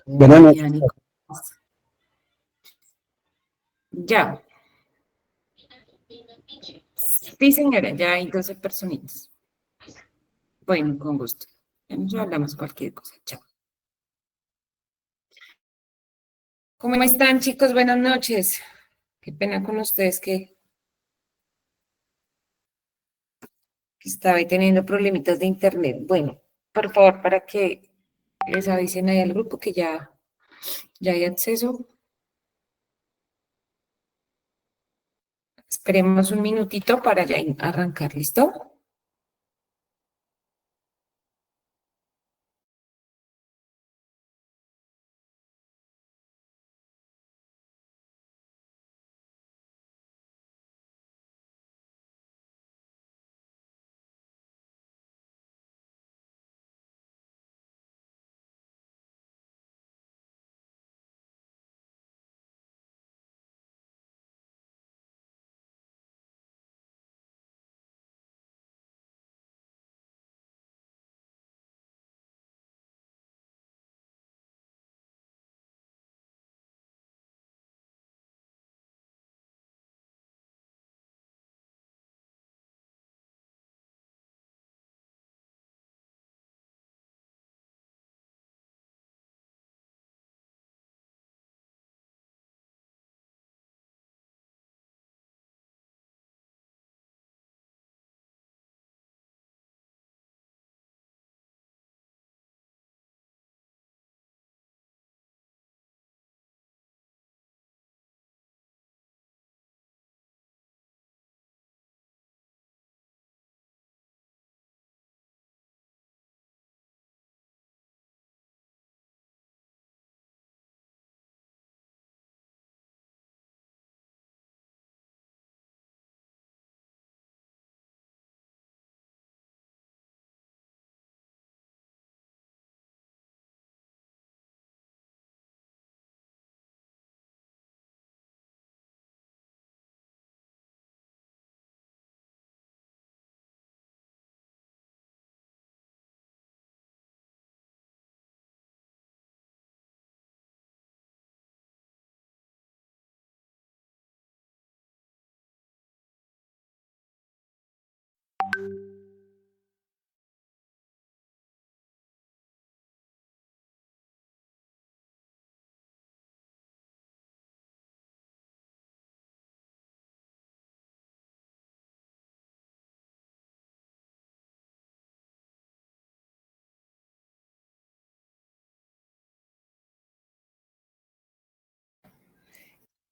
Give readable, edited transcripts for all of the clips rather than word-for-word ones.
Buenas Hola, noches. Yani. Ya. Sí, señora, ya hay 12 personitas. Bueno, con gusto. Ya nos hablamos cualquier cosa. Chao. ¿Cómo están, chicos? Buenas noches. Qué pena con ustedes que estaba ahí teniendo problemitas de internet. Bueno, por favor, para que les avisen ahí al grupo que ya hay acceso. Esperemos un minutito para ya arrancar. ¿Listo?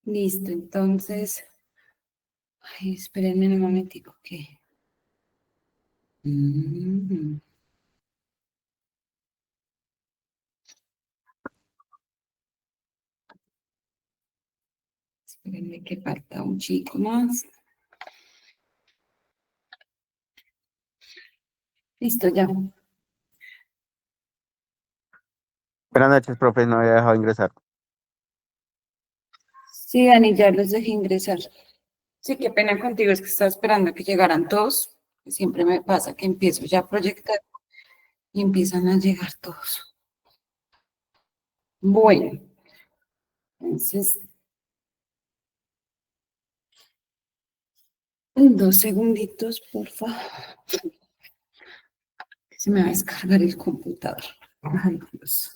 Listo, entonces. Ay, espérenme un momentico que. Mm. Espérenme que falta un chico más. Listo, ya. Buenas noches, profe. No había dejado ingresar. Sí, Dani, ya los dejé ingresar. Sí, qué pena contigo, es que estaba esperando que llegaran todos. Siempre me pasa que empiezo ya a proyectar y empiezan a llegar todos. Bueno, entonces, 2 segunditos, por favor. Se me va a descargar el computador. Ay, Dios.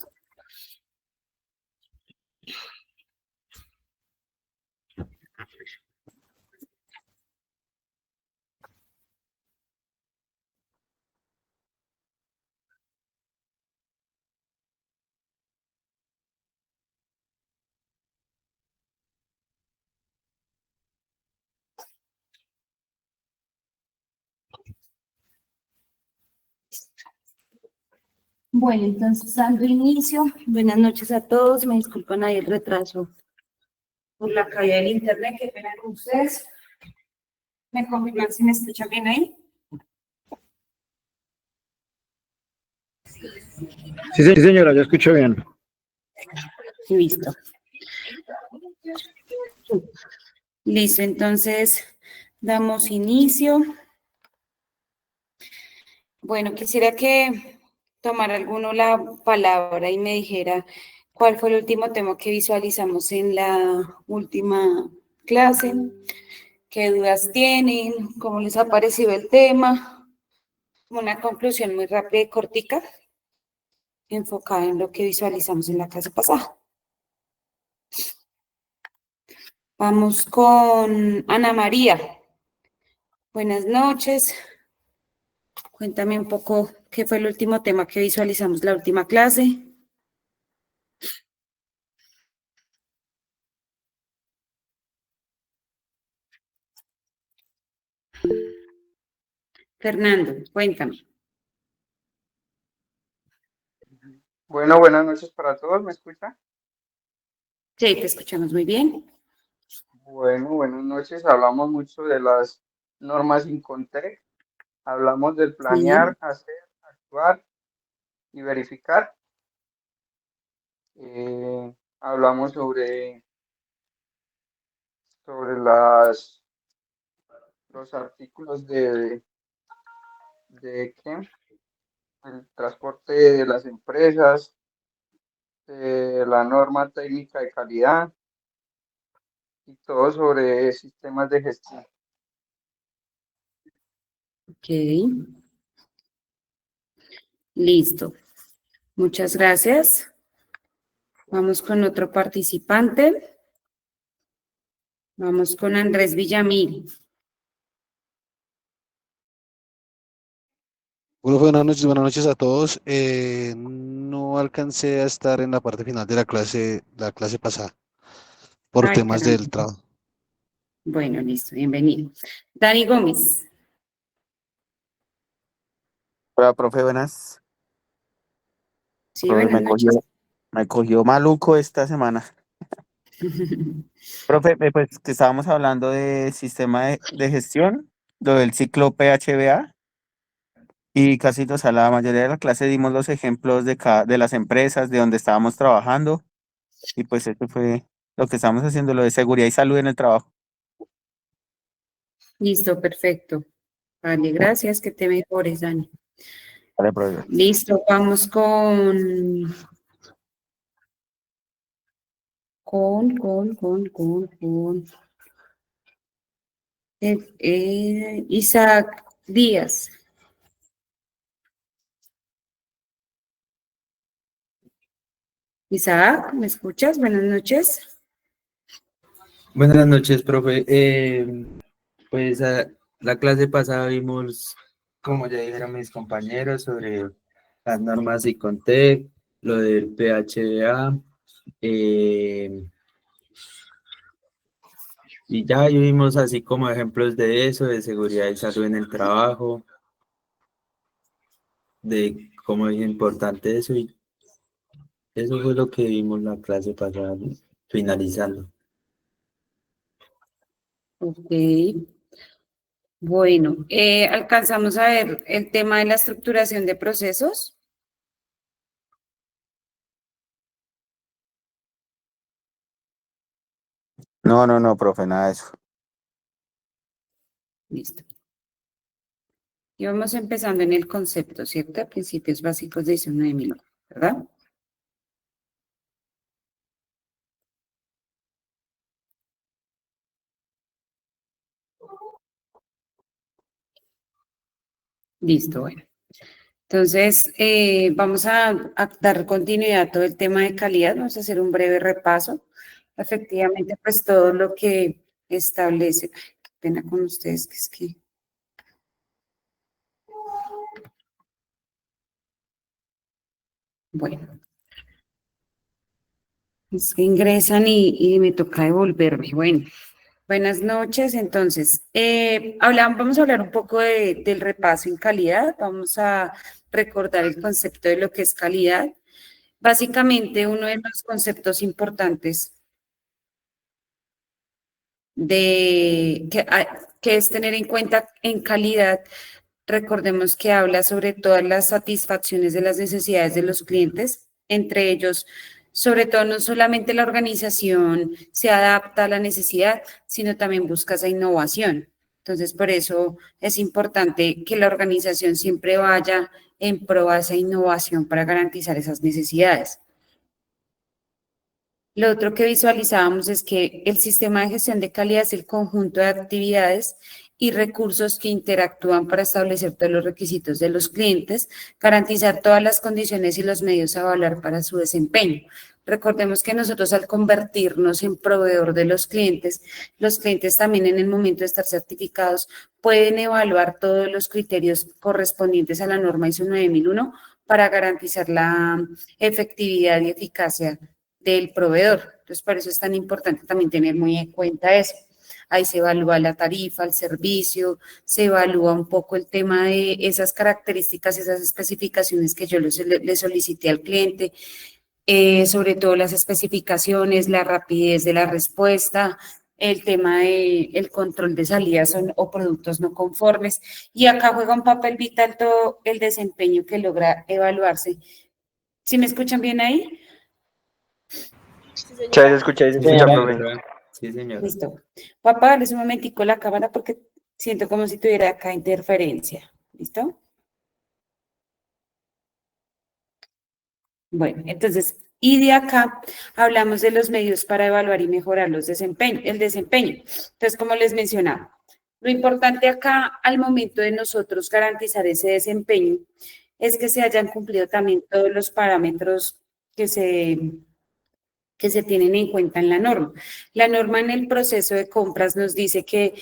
Bueno, entonces dando inicio. Buenas noches a todos. Me disculpan ahí el retraso por la caída del internet. Qué pena con ustedes. ¿Me confirman si me escuchan bien ahí? Sí, señora, yo escucho bien. Listo. Listo, entonces damos inicio. Bueno, quisiera que tomara alguno la palabra y me dijera ¿Cuál fue el último tema que visualizamos en la última clase? ¿Qué dudas tienen? ¿Cómo les ha parecido el tema? Una conclusión muy rápida y cortica, enfocada en lo que visualizamos en la clase pasada. Vamos con Ana María. Buenas noches. Cuéntame un poco qué fue el último tema que visualizamos la última clase. Fernando, cuéntame. Bueno, buenas noches para todos, ¿me escucha? Sí, te escuchamos muy bien. Bueno, buenas noches. Hablamos mucho de las normas Incontec, hablamos del planear, Sí. hacer, actuar y verificar. Hablamos sobre los artículos de ¿qué? El transporte de las empresas, de la norma técnica de calidad y todo sobre sistemas de gestión. Ok. Listo. Muchas gracias. Vamos con otro participante. Vamos con Andrés Villamil. Bueno, buenas noches a todos. No alcancé a estar en la parte final de la clase pasada, por Ay, temas caramba. del trabajo. Bueno, listo, bienvenido. Dani Gómez. Hola, profe, buenas. Sí, Profe, buenas noches. me cogió maluco esta semana. Profe, pues que estábamos hablando de sistema de gestión, lo del ciclo PHBA, y casi, o sea, la mayoría de la clase dimos los ejemplos de las empresas, de donde estábamos trabajando, y pues eso fue lo que estábamos haciendo, lo de seguridad y salud en el trabajo. Listo, perfecto. Vale, gracias, que te mejores, Dani. Vale, profe. Listo, vamos con Isaac Díaz. Isaac, ¿me escuchas? Buenas noches. Buenas noches, profe. Pues la clase pasada vimos, como ya dijeron mis compañeros, sobre las normas ICONTEC, lo del PHDA, y ya vimos así como ejemplos de eso, de seguridad y salud en el trabajo, de cómo es importante eso, y eso fue lo que vimos la clase pasada, finalizando. Ok. Bueno, alcanzamos a ver el tema de la estructuración de procesos. No, profe, nada de eso. Listo. Y vamos empezando en el concepto, ¿cierto? Principios básicos de ISO 9000, ¿verdad? Listo, bueno. Entonces, vamos a dar continuidad a todo el tema de calidad. Vamos a hacer un breve repaso. Efectivamente, pues todo lo que establece. Ay, qué pena con ustedes, que es que. Bueno, es que ingresan y me toca devolverme. Bueno, buenas noches. Entonces, vamos a hablar un poco del repaso en calidad. Vamos a recordar el concepto de lo que es calidad. Básicamente, uno de los conceptos importantes que es tener en cuenta en calidad, recordemos que habla sobre todas las satisfacciones de las necesidades de los clientes, entre ellos, sobre todo, no solamente la organización se adapta a la necesidad, sino también busca esa innovación. Entonces, por eso es importante que la organización siempre vaya en pro a esa innovación para garantizar esas necesidades. Lo otro que visualizábamos es que el sistema de gestión de calidad es el conjunto de actividades y recursos que interactúan para establecer todos los requisitos de los clientes, garantizar todas las condiciones y los medios a evaluar para su desempeño. Recordemos que nosotros al convertirnos en proveedor de los clientes también en el momento de estar certificados pueden evaluar todos los criterios correspondientes a la norma ISO 9001 para garantizar la efectividad y eficacia del proveedor. Entonces, por eso es tan importante también tener muy en cuenta eso. Ahí se evalúa la tarifa, el servicio, se evalúa un poco el tema de esas características, esas especificaciones que yo le solicité al cliente, sobre todo las especificaciones, la rapidez de la respuesta, el tema del control de salidas o productos no conformes. Y acá juega un papel vital todo el desempeño que logra evaluarse. ¿Sí me escuchan bien ahí? Sí, se escucha, profe. Sí, señora. Listo. Voy a apagarles un momentico la cámara porque siento como si tuviera acá interferencia. ¿Listo? Bueno, entonces, y de acá hablamos de los medios para evaluar y mejorar el desempeño. Entonces, como les mencionaba, lo importante acá al momento de nosotros garantizar ese desempeño es que se hayan cumplido también todos los parámetros que se tienen en cuenta en la norma. La norma en el proceso de compras nos dice que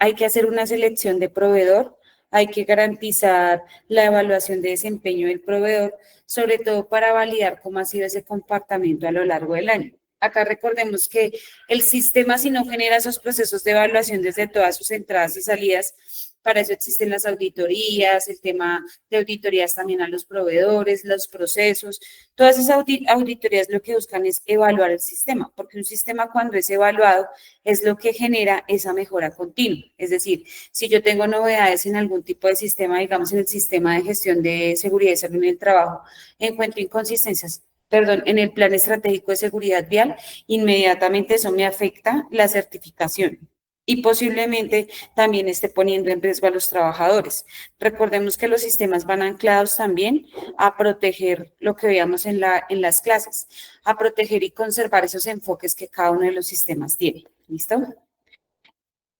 hay que hacer una selección de proveedor, hay que garantizar la evaluación de desempeño del proveedor, sobre todo para validar cómo ha sido ese comportamiento a lo largo del año. Acá recordemos que el sistema, si no genera esos procesos de evaluación desde todas sus entradas y salidas, para eso existen las auditorías, el tema de auditorías también a los proveedores, los procesos. Todas esas auditorías lo que buscan es evaluar el sistema, porque un sistema cuando es evaluado es lo que genera esa mejora continua. Es decir, si yo tengo novedades en algún tipo de sistema, digamos en el sistema de gestión de seguridad y salud en el trabajo, encuentro inconsistencias, en el plan estratégico de seguridad vial, inmediatamente eso me afecta la certificación y posiblemente también esté poniendo en riesgo a los trabajadores. Recordemos que los sistemas van anclados también a proteger lo que veíamos en las clases, a proteger y conservar esos enfoques que cada uno de los sistemas tiene. ¿Listo?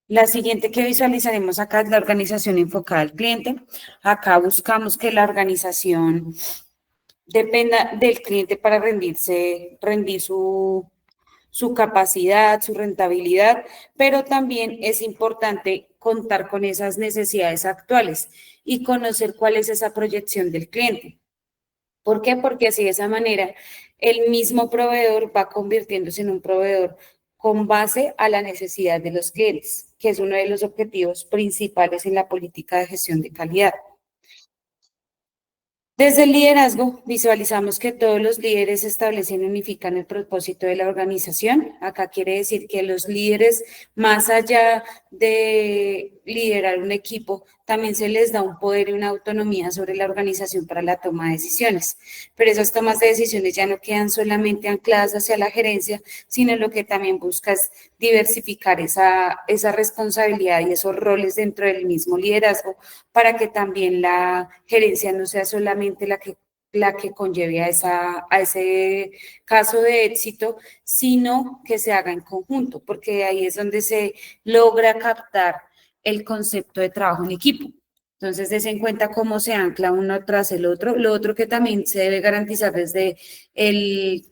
La siguiente que visualizaremos acá es la organización enfocada al cliente. Acá buscamos que la organización dependa del cliente para rendir su capacidad, su rentabilidad, pero también es importante contar con esas necesidades actuales y conocer cuál es esa proyección del cliente. ¿Por qué? Porque así de esa manera el mismo proveedor va convirtiéndose en un proveedor con base a la necesidad de los clientes, que es uno de los objetivos principales en la política de gestión de calidad. Desde el liderazgo, visualizamos que todos los líderes establecen y unifican el propósito de la organización. Acá quiere decir que los líderes, más allá de liderar un equipo, también se les da un poder y una autonomía sobre la organización para la toma de decisiones. Pero esas tomas de decisiones ya no quedan solamente ancladas hacia la gerencia, sino lo que también busca es diversificar esa responsabilidad y esos roles dentro del mismo liderazgo para que también la gerencia no sea solamente la que conlleve a ese caso de éxito, sino que se haga en conjunto, porque ahí es donde se logra captar el concepto de trabajo en equipo. Entonces, des en cuenta cómo se ancla uno tras el otro. Lo otro que también se debe garantizar desde el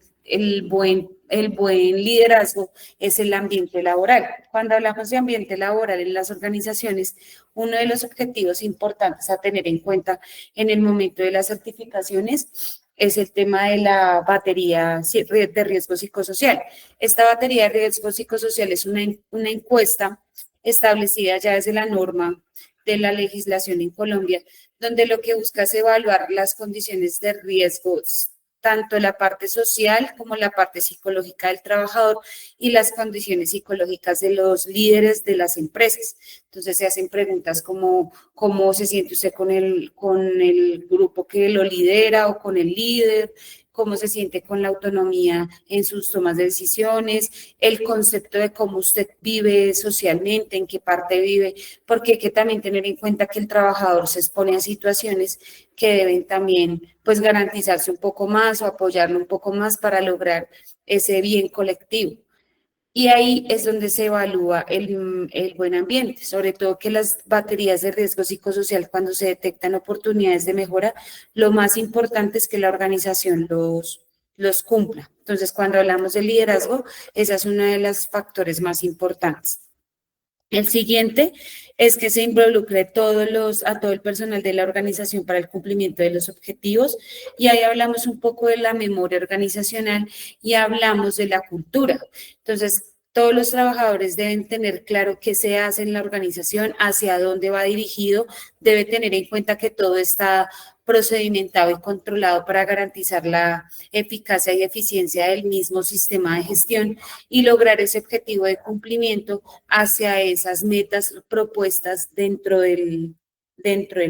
buen liderazgo es el ambiente laboral. Cuando hablamos de ambiente laboral en las organizaciones, uno de los objetivos importantes a tener en cuenta en el momento de las certificaciones es el tema de la batería de riesgo psicosocial. Esta batería de riesgo psicosocial es una encuesta establecida ya desde la norma de la legislación en Colombia, donde lo que busca es evaluar las condiciones de riesgos, tanto la parte social como la parte psicológica del trabajador y las condiciones psicológicas de los líderes de las empresas. Entonces se hacen preguntas como cómo se siente usted con el grupo que lo lidera o con el líder, cómo se siente con la autonomía en sus tomas de decisiones, el concepto de cómo usted vive socialmente, en qué parte vive, porque hay que también tener en cuenta que el trabajador se expone a situaciones que deben también pues garantizarse un poco más o apoyarlo un poco más para lograr ese bien colectivo. Y ahí es donde se evalúa el buen ambiente, sobre todo que las baterías de riesgo psicosocial, cuando se detectan oportunidades de mejora, lo más importante es que la organización los cumpla. Entonces, cuando hablamos de liderazgo, esa es uno de los factores más importantes. El siguiente es que se involucre a todo el personal de la organización para el cumplimiento de los objetivos, y ahí hablamos un poco de la memoria organizacional y hablamos de la cultura. Entonces, todos los trabajadores deben tener claro qué se hace en la organización, hacia dónde va dirigido, debe tener en cuenta que todo está procedimentado y controlado para garantizar la eficacia y eficiencia del mismo sistema de gestión y lograr ese objetivo de cumplimiento hacia esas metas propuestas dentro del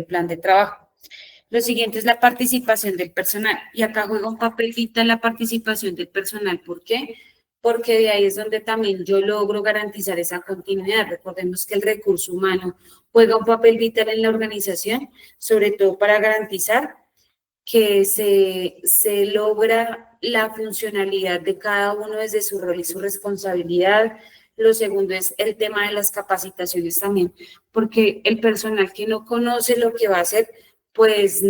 plan de trabajo. Lo siguiente es la participación del personal, y acá juega un papel vital la participación del personal. ¿Por qué? Porque de ahí es donde también yo logro garantizar esa continuidad. Recordemos que el recurso humano juega un papel vital en la organización, sobre todo para garantizar que se logra la funcionalidad de cada uno desde su rol y su responsabilidad. Lo segundo es el tema de las capacitaciones también, porque el personal que no conoce lo que va a hacer, pues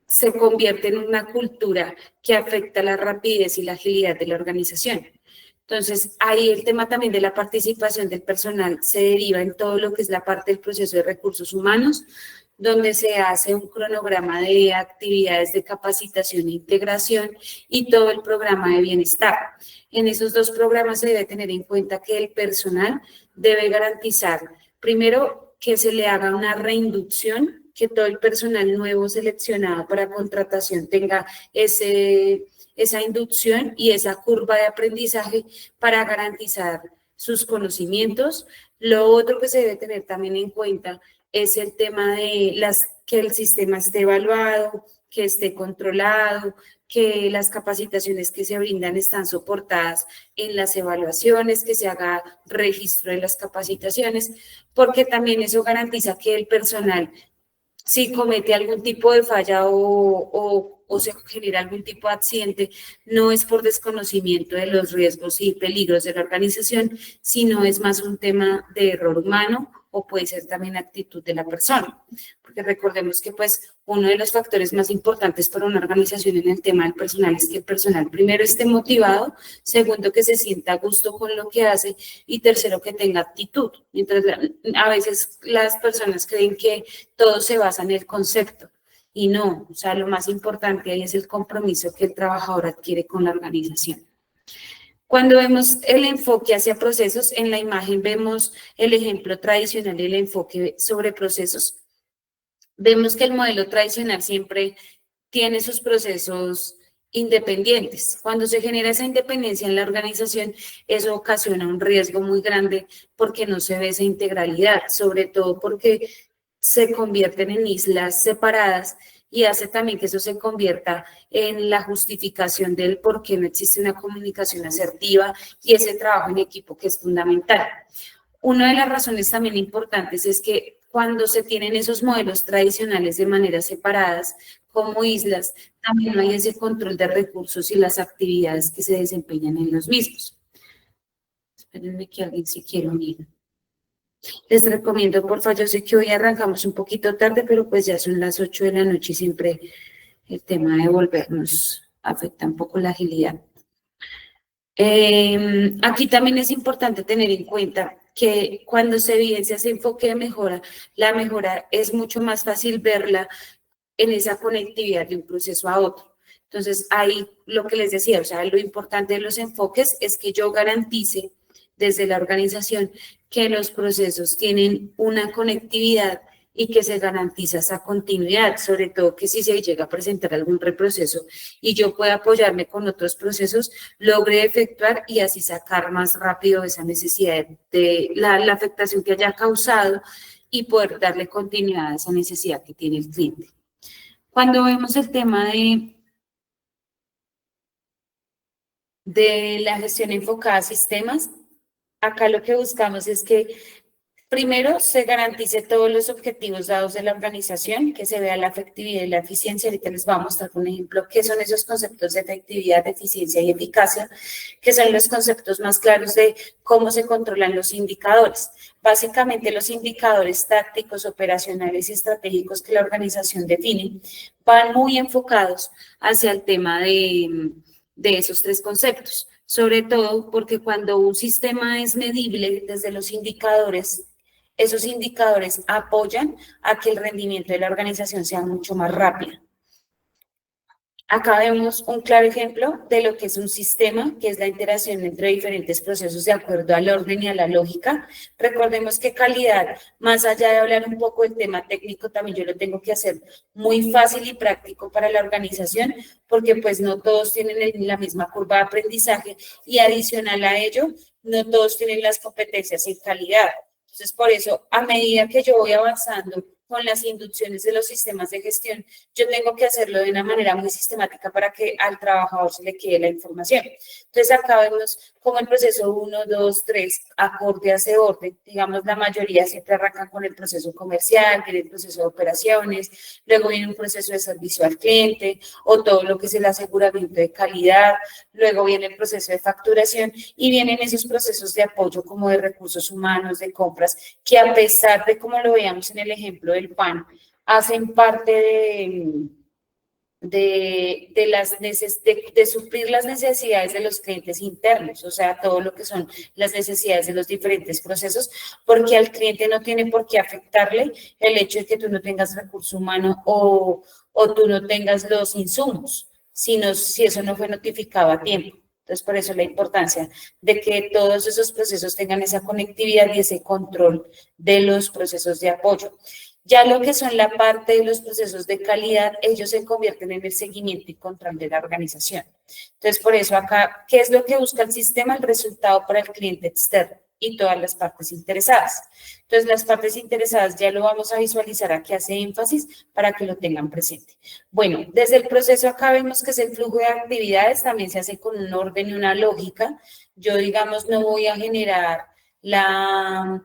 se convierte en una cultura que afecta la rapidez y la agilidad de la organización. Entonces, ahí el tema también de la participación del personal se deriva en todo lo que es la parte del proceso de recursos humanos, donde se hace un cronograma de actividades de capacitación e integración y todo el programa de bienestar. En esos dos programas se debe tener en cuenta que el personal debe garantizar, primero, que se le haga una reinducción, que todo el personal nuevo seleccionado para contratación tenga esa inducción y esa curva de aprendizaje para garantizar sus conocimientos. Lo otro que se debe tener también en cuenta es el tema de que el sistema esté evaluado, que esté controlado, que las capacitaciones que se brindan están soportadas en las evaluaciones, que se haga registro de las capacitaciones, porque también eso garantiza que el personal, si comete algún tipo de falla o se genera algún tipo de accidente, no es por desconocimiento de los riesgos y peligros de la organización, sino es más un tema de error humano o puede ser también actitud de la persona. Porque recordemos que pues uno de los factores más importantes para una organización en el tema del personal es que el personal primero esté motivado, segundo que se sienta a gusto con lo que hace y tercero que tenga actitud. Mientras a veces las personas creen que todo se basa en el concepto y no, o sea, lo más importante ahí es el compromiso que el trabajador adquiere con la organización. Cuando vemos el enfoque hacia procesos, en la imagen vemos el ejemplo tradicional del enfoque sobre procesos. Vemos que el modelo tradicional siempre tiene sus procesos independientes. Cuando se genera esa independencia en la organización, eso ocasiona un riesgo muy grande porque no se ve esa integralidad, sobre todo porque se convierten en islas separadas y hace también que eso se convierta en la justificación del por qué no existe una comunicación asertiva y ese trabajo en equipo que es fundamental. Una de las razones también importantes es que cuando se tienen esos modelos tradicionales de manera separadas, como islas, también no hay ese control de recursos y las actividades que se desempeñan en los mismos. Espérenme que alguien se quiera unir. Les recomiendo, por favor, yo sé que hoy arrancamos un poquito tarde, pero pues ya son las 8 de la noche y siempre el tema de volvernos afecta un poco la agilidad. Aquí también es importante tener en cuenta que cuando se evidencia ese enfoque de mejora, la mejora es mucho más fácil verla en esa conectividad de un proceso a otro. Entonces, ahí lo que les decía, o sea, lo importante de los enfoques es que yo garantice desde la organización que los procesos tienen una conectividad y que se garantiza esa continuidad, sobre todo que si se llega a presentar algún reproceso y yo pueda apoyarme con otros procesos, logre efectuar y así sacar más rápido esa necesidad de la afectación que haya causado y poder darle continuidad a esa necesidad que tiene el cliente. Cuando vemos el tema de la gestión enfocada a sistemas, acá lo que buscamos es que Primero, se garantice todos los objetivos dados de la organización, que se vea la efectividad y la eficiencia. Ahorita les voy a mostrar un ejemplo, qué son esos conceptos de efectividad, eficiencia y eficacia, que son los conceptos más claros de cómo se controlan los indicadores. Básicamente, los indicadores tácticos, operacionales y estratégicos que la organización define van muy enfocados hacia el tema de esos tres conceptos. Sobre todo porque cuando un sistema es medible desde los indicadores, esos indicadores apoyan a que el rendimiento de la organización sea mucho más rápido. Acá vemos un claro ejemplo de lo que es un sistema, que es la interacción entre diferentes procesos de acuerdo al orden y a la lógica. Recordemos que calidad, más allá de hablar un poco del tema técnico, también yo lo tengo que hacer muy fácil y práctico para la organización, porque pues no todos tienen la misma curva de aprendizaje y adicional a ello, no todos tienen las competencias en calidad. Entonces, por eso, a medida que yo voy avanzando con las inducciones de los sistemas de gestión, yo tengo que hacerlo de una manera muy sistemática para que al trabajador se le quede la información. Entonces, acá vemos cómo el proceso 1, 2, 3, acorde a ese orden. Digamos, la mayoría siempre arrancan con el proceso comercial, viene el proceso de operaciones, luego viene un proceso de servicio al cliente o todo lo que es el aseguramiento de calidad, luego viene el proceso de facturación y vienen esos procesos de apoyo como de recursos humanos, de compras, que a pesar de como lo veamos en el ejemplo del pan, hacen parte de suplir las necesidades de los clientes internos, o sea, todo lo que son las necesidades de los diferentes procesos, porque al cliente no tiene por qué afectarle el hecho de que tú no tengas recurso humano o tú no tengas los insumos, sino si eso no fue notificado a tiempo. Entonces, por eso la importancia de que todos esos procesos tengan esa conectividad y ese control de los procesos de apoyo. Ya lo que son la parte de los procesos de calidad, ellos se convierten en el seguimiento y control de la organización. Entonces, por eso acá, ¿qué es lo que busca el sistema? El resultado para el cliente externo y todas las partes interesadas. Entonces, las partes interesadas ya lo vamos a visualizar, aquí hace énfasis para que lo tengan presente. Bueno, desde el proceso acá vemos que es el flujo de actividades, también se hace con un orden y una lógica. Yo, digamos, no voy a generar la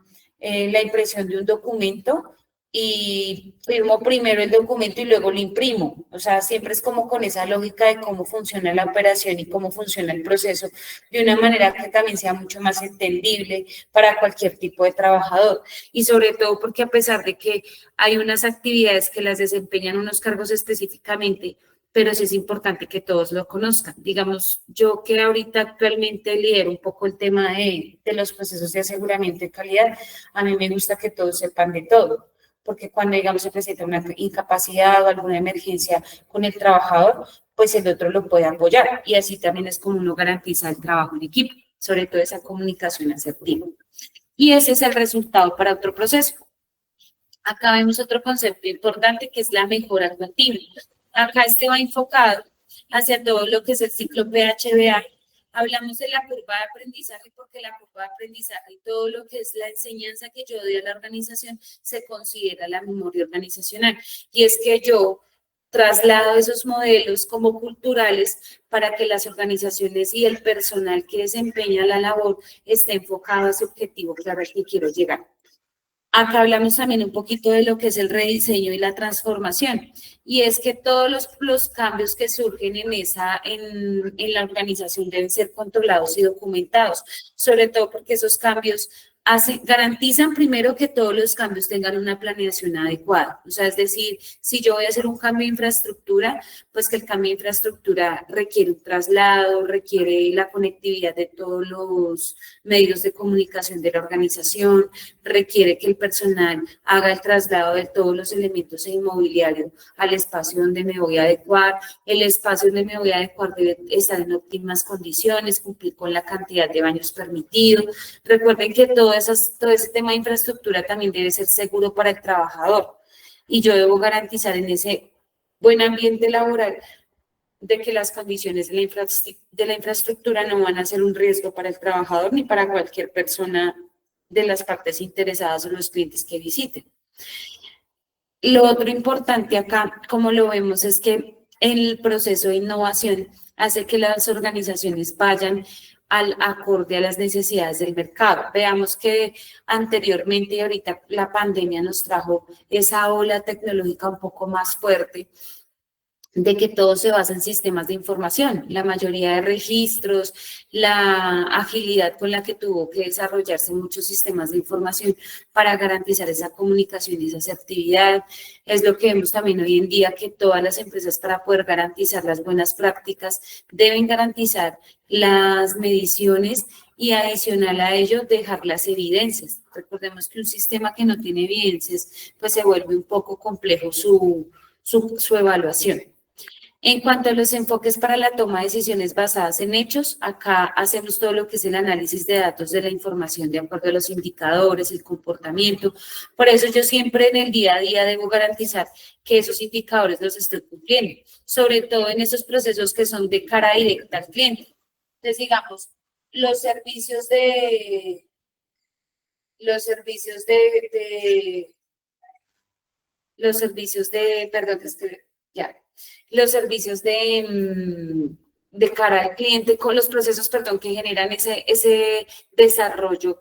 impresión de un documento y firmo primero el documento y luego lo imprimo. O sea, siempre es como con esa lógica de cómo funciona la operación y cómo funciona el proceso, de una manera que también sea mucho más entendible para cualquier tipo de trabajador. Y sobre todo porque a pesar de que hay unas actividades que las desempeñan unos cargos específicamente, pero sí es importante que todos lo conozcan. Digamos, yo que ahorita actualmente lidero un poco el tema de los procesos de aseguramiento de calidad, a mí me gusta que todos sepan de todo, porque cuando, digamos, se presenta una incapacidad o alguna emergencia con el trabajador, pues el otro lo puede apoyar y así también es como uno garantiza el trabajo en equipo, sobre todo esa comunicación asertiva. Y ese es el resultado para otro proceso. Acá vemos otro concepto importante que es la mejora continua. Acá este va enfocado hacia todo lo que es el ciclo PHBA. Hablamos de la curva de aprendizaje porque la curva de aprendizaje y todo lo que es la enseñanza que yo doy a la organización se considera la memoria organizacional. Y es que yo traslado esos modelos como culturales para que las organizaciones y el personal que desempeña la labor esté enfocado a ese objetivo claro al que quiero llegar. Acá hablamos también un poquito de lo que es el rediseño y la transformación. Y es que todos los cambios que surgen en la organización deben ser controlados y documentados, sobre todo porque esos cambios garantizan primero que todos los cambios tengan una planeación adecuada. O sea, es decir, si yo voy a hacer un cambio de infraestructura, pues que el cambio de infraestructura requiere un traslado, requiere la conectividad de todos los medios de comunicación de la organización, requiere que el personal haga el traslado de todos los elementos inmobiliarios al espacio donde me voy a adecuar. El espacio donde me voy a adecuar debe estar en óptimas condiciones, cumplir con la cantidad de baños permitidos. Recuerden que todo ese tema de infraestructura también debe ser seguro para el trabajador y yo debo garantizar en ese buen ambiente laboral de que las condiciones de la infraestructura no van a ser un riesgo para el trabajador ni para cualquier persona de las partes interesadas o los clientes que visiten. Lo otro importante acá, como lo vemos, es que el proceso de innovación hace que las organizaciones vayan acorde a las necesidades del mercado. Veamos que anteriormente y ahorita la pandemia nos trajo esa ola tecnológica un poco más fuerte, de que todo se basa en sistemas de información, la mayoría de registros, la agilidad con la que tuvo que desarrollarse muchos sistemas de información para garantizar esa comunicación y esa asertividad. Es lo que vemos también hoy en día, que todas las empresas, para poder garantizar las buenas prácticas, deben garantizar las mediciones y, adicional a ello, dejar las evidencias. Recordemos que un sistema que no tiene evidencias, pues se vuelve un poco complejo su evaluación. En cuanto a los enfoques para la toma de decisiones basadas en hechos, acá hacemos todo lo que es el análisis de datos de la información de acuerdo a los indicadores, el comportamiento. Por eso yo siempre en el día a día debo garantizar que esos indicadores los estoy cumpliendo, sobre todo en esos procesos que son de cara directa al cliente. Entonces, digamos, los servicios de cara al cliente, con los procesos, que generan ese desarrollo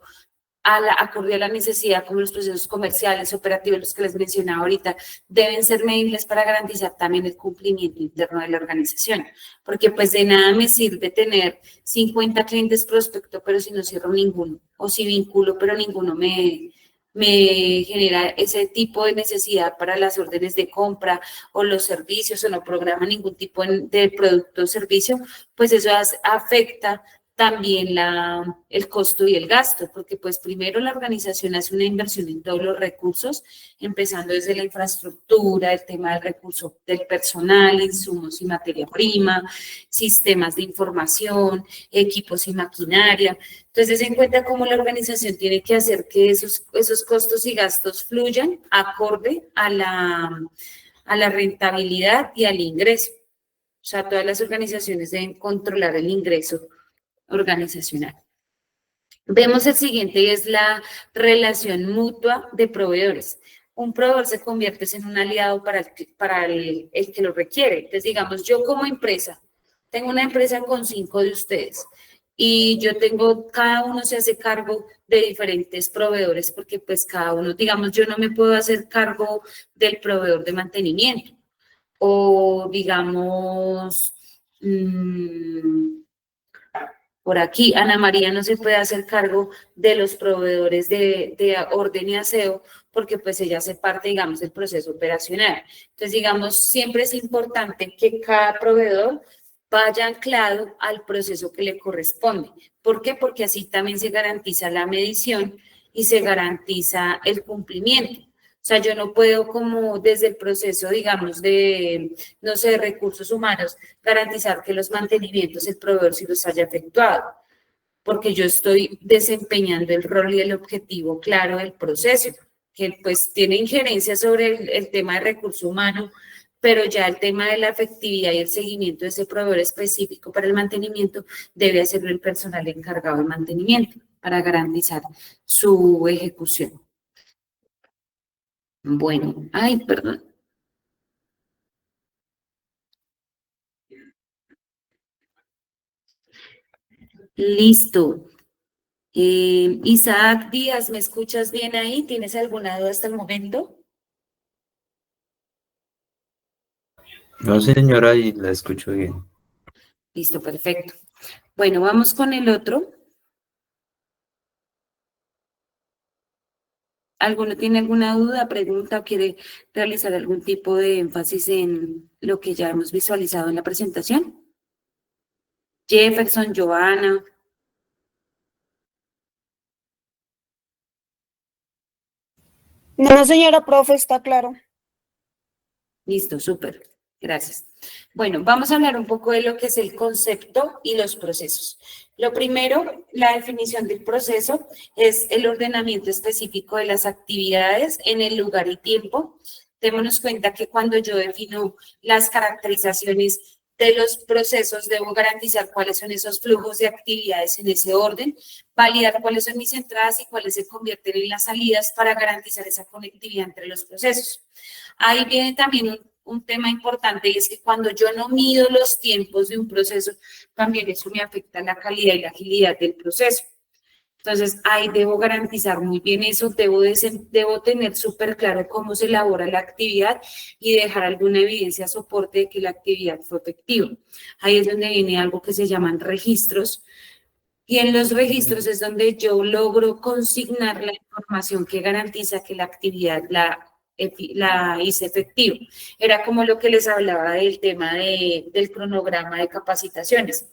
acorde a la necesidad, como los procesos comerciales, operativos, los que les mencionaba ahorita, deben ser medibles para garantizar también el cumplimiento interno de la organización, porque pues de nada me sirve tener 50 clientes prospecto, pero si no cierro ninguno, o si vinculo, pero ninguno me genera ese tipo de necesidad para las órdenes de compra o los servicios, o no programa ningún tipo de producto o servicio, pues eso afecta también el costo y el gasto, porque pues primero la organización hace una inversión en todos los recursos, empezando desde la infraestructura, el tema del recurso del personal, insumos y materia prima, sistemas de información, equipos y maquinaria. Entonces, en cuenta cómo la organización tiene que hacer que esos costos y gastos fluyan acorde a la rentabilidad y al ingreso. O sea, todas las organizaciones deben controlar el ingreso organizacional. Vemos el siguiente, y es la relación mutua de proveedores. Un proveedor se convierte en un aliado para el que lo requiere. Entonces, digamos, yo como empresa, tengo una empresa con 5 de ustedes, y cada uno se hace cargo de diferentes proveedores, porque pues cada uno, digamos, yo no me puedo hacer cargo del proveedor de mantenimiento, o digamos, por aquí, Ana María no se puede hacer cargo de los proveedores de orden y aseo, porque pues ella hace parte, digamos, del proceso operacional. Entonces, digamos, siempre es importante que cada proveedor vaya anclado al proceso que le corresponde. ¿Por qué? Porque así también se garantiza la medición y se garantiza el cumplimiento. O sea, yo no puedo, como desde el proceso, digamos, no sé, de recursos humanos, garantizar que los mantenimientos el proveedor sí los haya efectuado, porque yo estoy desempeñando el rol y el objetivo claro del proceso, que pues tiene injerencia sobre el tema de recurso humano, pero ya el tema de la efectividad y el seguimiento de ese proveedor específico para el mantenimiento debe hacerlo el personal encargado de mantenimiento para garantizar su ejecución. Bueno, perdón. Listo. Isaac Díaz, ¿me escuchas bien ahí? ¿Tienes alguna duda hasta el momento? No, señora, y la escucho bien. Listo, perfecto. Bueno, vamos con el otro. ¿Alguno tiene alguna duda, pregunta o quiere realizar algún tipo de énfasis en lo que ya hemos visualizado en la presentación? Jefferson, Joana. No, señora profe, está claro. Listo, súper. Gracias. Bueno, vamos a hablar un poco de lo que es el concepto y los procesos. Lo primero, la definición del proceso es el ordenamiento específico de las actividades en el lugar y tiempo. Démonos cuenta que cuando yo defino las caracterizaciones de los procesos, debo garantizar cuáles son esos flujos de actividades en ese orden, validar cuáles son mis entradas y cuáles se convierten en las salidas para garantizar esa conectividad entre los procesos. Ahí viene también un tema importante y es que cuando yo no mido los tiempos de un proceso, también eso me afecta la calidad y la agilidad del proceso. Entonces, ahí debo garantizar muy bien eso, debo tener súper claro cómo se elabora la actividad y dejar alguna evidencia soporte de que la actividad fue efectiva. Ahí es donde viene algo que se llaman registros. Y en los registros es donde yo logro consignar la información que garantiza que la actividad la hice efectiva. Era como lo que les hablaba del tema del cronograma de capacitaciones.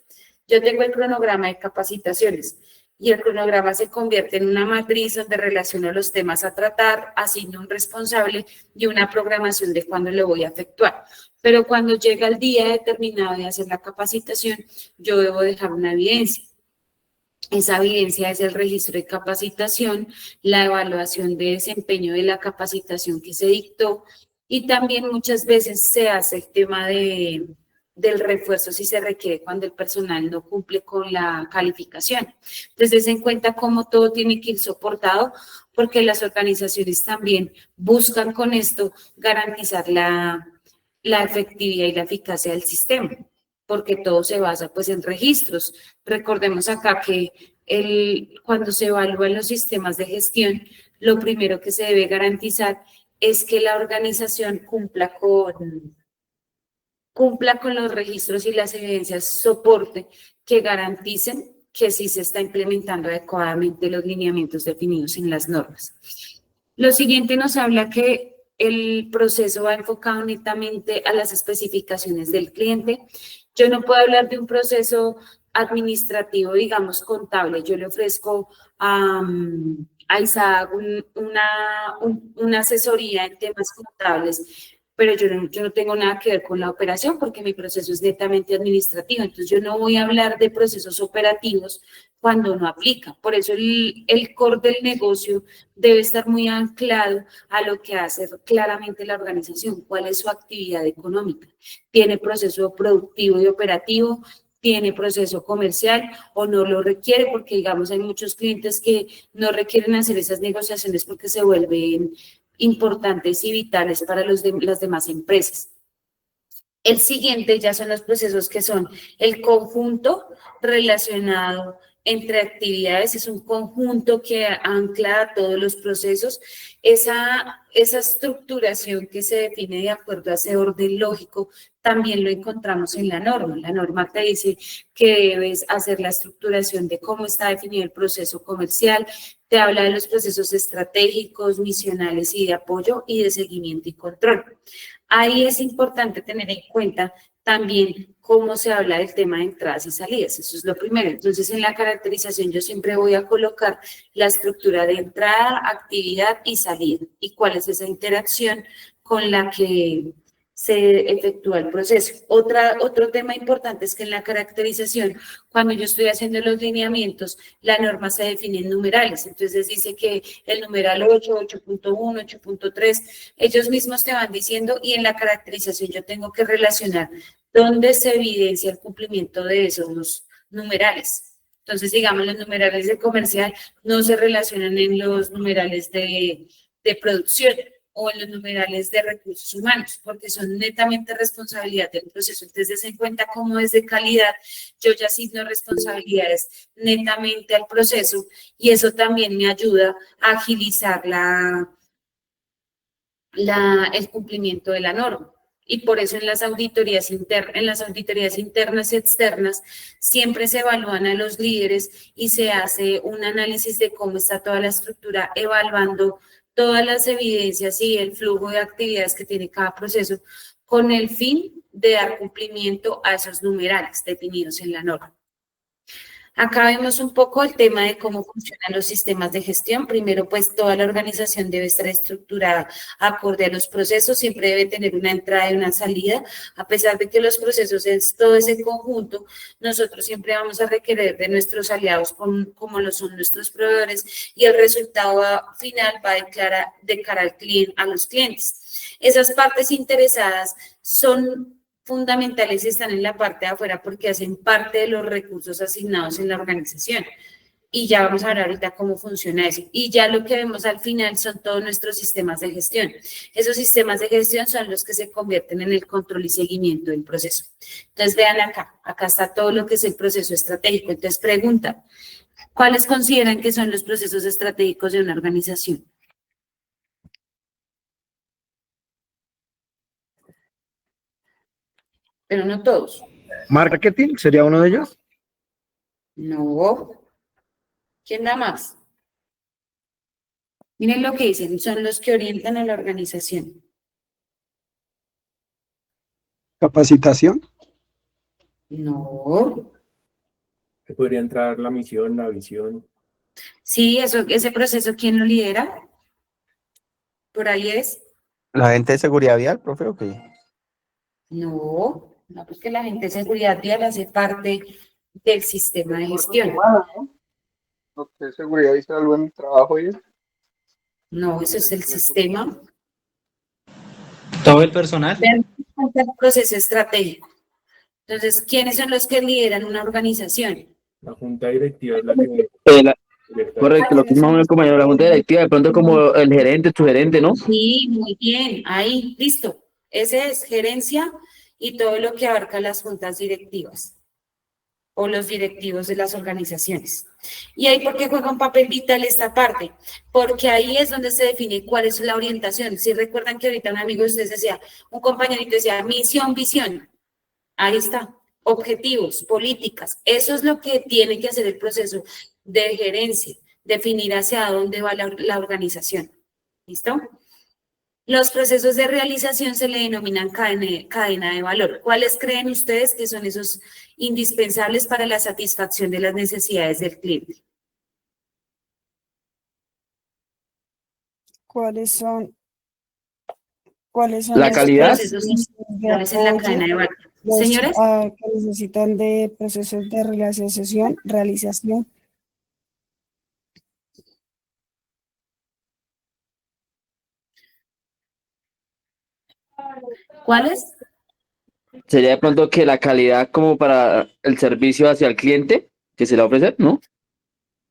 Yo tengo el cronograma de capacitaciones y el cronograma se convierte en una matriz donde relaciono los temas a tratar, asigno un responsable y una programación de cuándo lo voy a efectuar. Pero cuando llega el día determinado de hacer la capacitación, yo debo dejar una evidencia. Esa evidencia es el registro de capacitación, la evaluación de desempeño de la capacitación que se dictó y también muchas veces se hace el tema del refuerzo si se requiere cuando el personal no cumple con la calificación. Entonces, en cuenta cómo todo tiene que ir soportado porque las organizaciones también buscan con esto garantizar la efectividad y la eficacia del sistema, porque todo se basa pues en registros. Recordemos acá que cuando se evalúan los sistemas de gestión, lo primero que se debe garantizar es que la organización cumpla con los registros y las evidencias soporte que garanticen que sí se está implementando adecuadamente los lineamientos definidos en las normas. Lo siguiente nos habla que el proceso va enfocado netamente a las especificaciones del cliente. Yo no puedo hablar de un proceso administrativo, digamos, contable. Yo le ofrezco a Isaac una asesoría en temas contables, pero yo no tengo nada que ver con la operación porque mi proceso es netamente administrativo. Entonces, yo no voy a hablar de procesos operativos cuando no aplica. Por eso el core del negocio debe estar muy anclado a lo que hace claramente la organización, cuál es su actividad económica. ¿Tiene proceso productivo y operativo? ¿Tiene proceso comercial o no lo requiere? Porque, digamos, hay muchos clientes que no requieren hacer esas negociaciones porque se vuelven importantes y vitales para las demás empresas. El siguiente ya son los procesos que son el conjunto relacionado entre actividades, es un conjunto que ancla a todos los procesos, esa estructuración que se define de acuerdo a ese orden lógico, también lo encontramos en la norma. La norma te dice que debes hacer la estructuración de cómo está definido el proceso comercial, te habla de los procesos estratégicos, misionales y de apoyo y de seguimiento y control. Ahí es importante tener en cuenta también cómo se habla del tema de entradas y salidas. Eso es lo primero. Entonces, en la caracterización yo siempre voy a colocar la estructura de entrada, actividad y salida. Y cuál es esa interacción con la que se efectúa el proceso. Otro tema importante es que en la caracterización, cuando yo estoy haciendo los lineamientos, la norma se define en numerales. Entonces dice que el numeral 8, 8.1, 8.3, ellos mismos te van diciendo y en la caracterización yo tengo que relacionar dónde se evidencia el cumplimiento de esos numerales. Entonces, digamos, los numerales de comercial no se relacionan en los numerales de producción o en los numerales de recursos humanos, porque son netamente responsabilidad del proceso. Entonces, den en cuenta cómo es de calidad, yo ya asigno responsabilidades netamente al proceso y eso también me ayuda a agilizar el cumplimiento de la norma. Y por eso en las auditorías internas y externas siempre se evalúan a los líderes y se hace un análisis de cómo está toda la estructura, evaluando todas las evidencias y el flujo de actividades que tiene cada proceso con el fin de dar cumplimiento a esos numerales definidos en la norma. Acá vemos un poco el tema de cómo funcionan los sistemas de gestión. Primero, pues toda la organización debe estar estructurada acorde a los procesos, siempre debe tener una entrada y una salida. A pesar de que los procesos es todo ese conjunto, nosotros siempre vamos a requerir de nuestros aliados como lo son nuestros proveedores y el resultado final va de cara al cliente, a los clientes. Esas partes interesadas son fundamentales y están en la parte de afuera porque hacen parte de los recursos asignados en la organización. Y ya vamos a ver ahorita cómo funciona eso. Y ya lo que vemos al final son todos nuestros sistemas de gestión. Esos sistemas de gestión son los que se convierten en el control y seguimiento del proceso. Entonces, vean acá está todo lo que es el proceso estratégico. Entonces, pregunta, ¿cuáles consideran que son los procesos estratégicos de una organización? Pero no todos. Marketing sería uno de ellos. No. ¿Quién da más? Miren lo que dicen, son los que orientan a la organización. Capacitación. No. Que podría entrar la misión, la visión. Sí, ese proceso, ¿quién lo lidera? Por ahí es. ¿La gente de seguridad vial, profe, o qué? No, pues que la gente de seguridad vial hace parte del sistema de gestión. Lo que es seguridad y salud en el trabajo y eso. No, eso es el sistema. Todo el personal. Vean el proceso estratégico. Entonces, ¿quiénes son los que lideran una organización? La junta directiva es la que... Correcto, lo que dijo el compañero, la junta directiva, de pronto como el gerente, tu gerente, ¿no? Sí, muy bien, ahí, listo. Ese es gerencia y todo lo que abarca las juntas directivas o los directivos de las organizaciones. ¿Y ahí por qué juega un papel vital esta parte? Porque ahí es donde se define cuál es la orientación. Si recuerdan que ahorita un amigo de ustedes decía, un compañerito decía, misión, visión. Ahí está. Objetivos, políticas. Eso es lo que tiene que hacer el proceso de gerencia, definir hacia dónde va la organización. ¿Listo? Los procesos de realización se le denominan cadena de valor. ¿Cuáles creen ustedes que son esos indispensables para la satisfacción de las necesidades del cliente? ¿Cuáles son La los calidad. Procesos procesos de indispensables en la cadena de valor. los, Señores, que necesitan de procesos de realización? ¿cuáles? Sería de pronto que la calidad como para el servicio hacia el cliente que se le va a ofrecer, ¿no?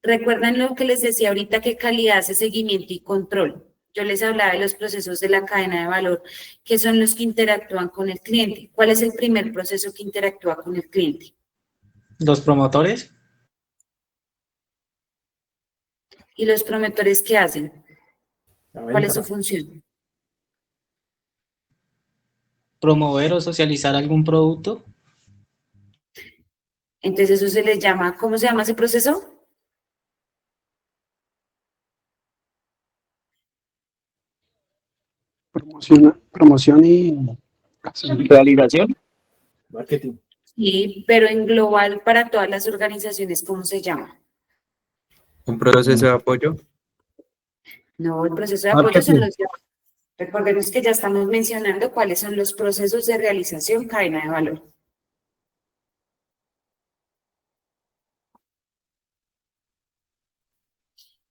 Recuerdan lo que les decía ahorita, que calidad hace seguimiento y control. Yo les hablaba de los procesos de la cadena de valor, que son los que interactúan con el cliente. ¿Cuál es el primer proceso que interactúa con el cliente? Los promotores. ¿Y los promotores qué hacen? La ¿Cuál es venta. su función? Promover o socializar algún producto. Entonces eso se les llama, ¿cómo se llama ese proceso? Promoción y Realización. Marketing. Sí, pero en global para todas las organizaciones, ¿cómo se llama? Un proceso de apoyo. No, el proceso de apoyo se los llama. Recordemos que ya estamos mencionando cuáles son los procesos de realización cadena de valor.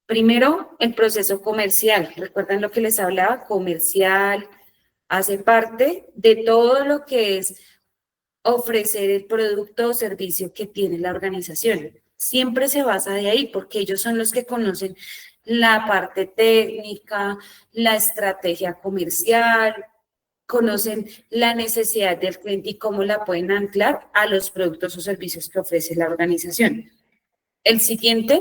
Primero, el proceso comercial. ¿Recuerdan lo que les hablaba? Comercial hace parte de todo lo que es ofrecer el producto o servicio que tiene la organización. Siempre se basa de ahí porque ellos son los que conocen la parte técnica, la estrategia comercial, conocen la necesidad del cliente y cómo la pueden anclar a los productos o servicios que ofrece la organización. El siguiente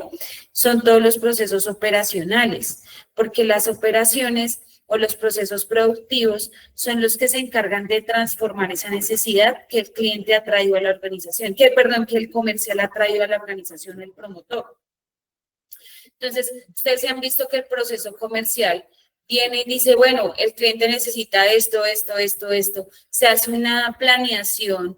son todos los procesos operacionales, porque las operaciones o los procesos productivos son los que se encargan de transformar esa necesidad que el cliente ha traído a la organización, que el comercial ha traído a la organización, el promotor. Entonces, ustedes han visto que el proceso comercial viene y dice, bueno, el cliente necesita esto. Se hace una planeación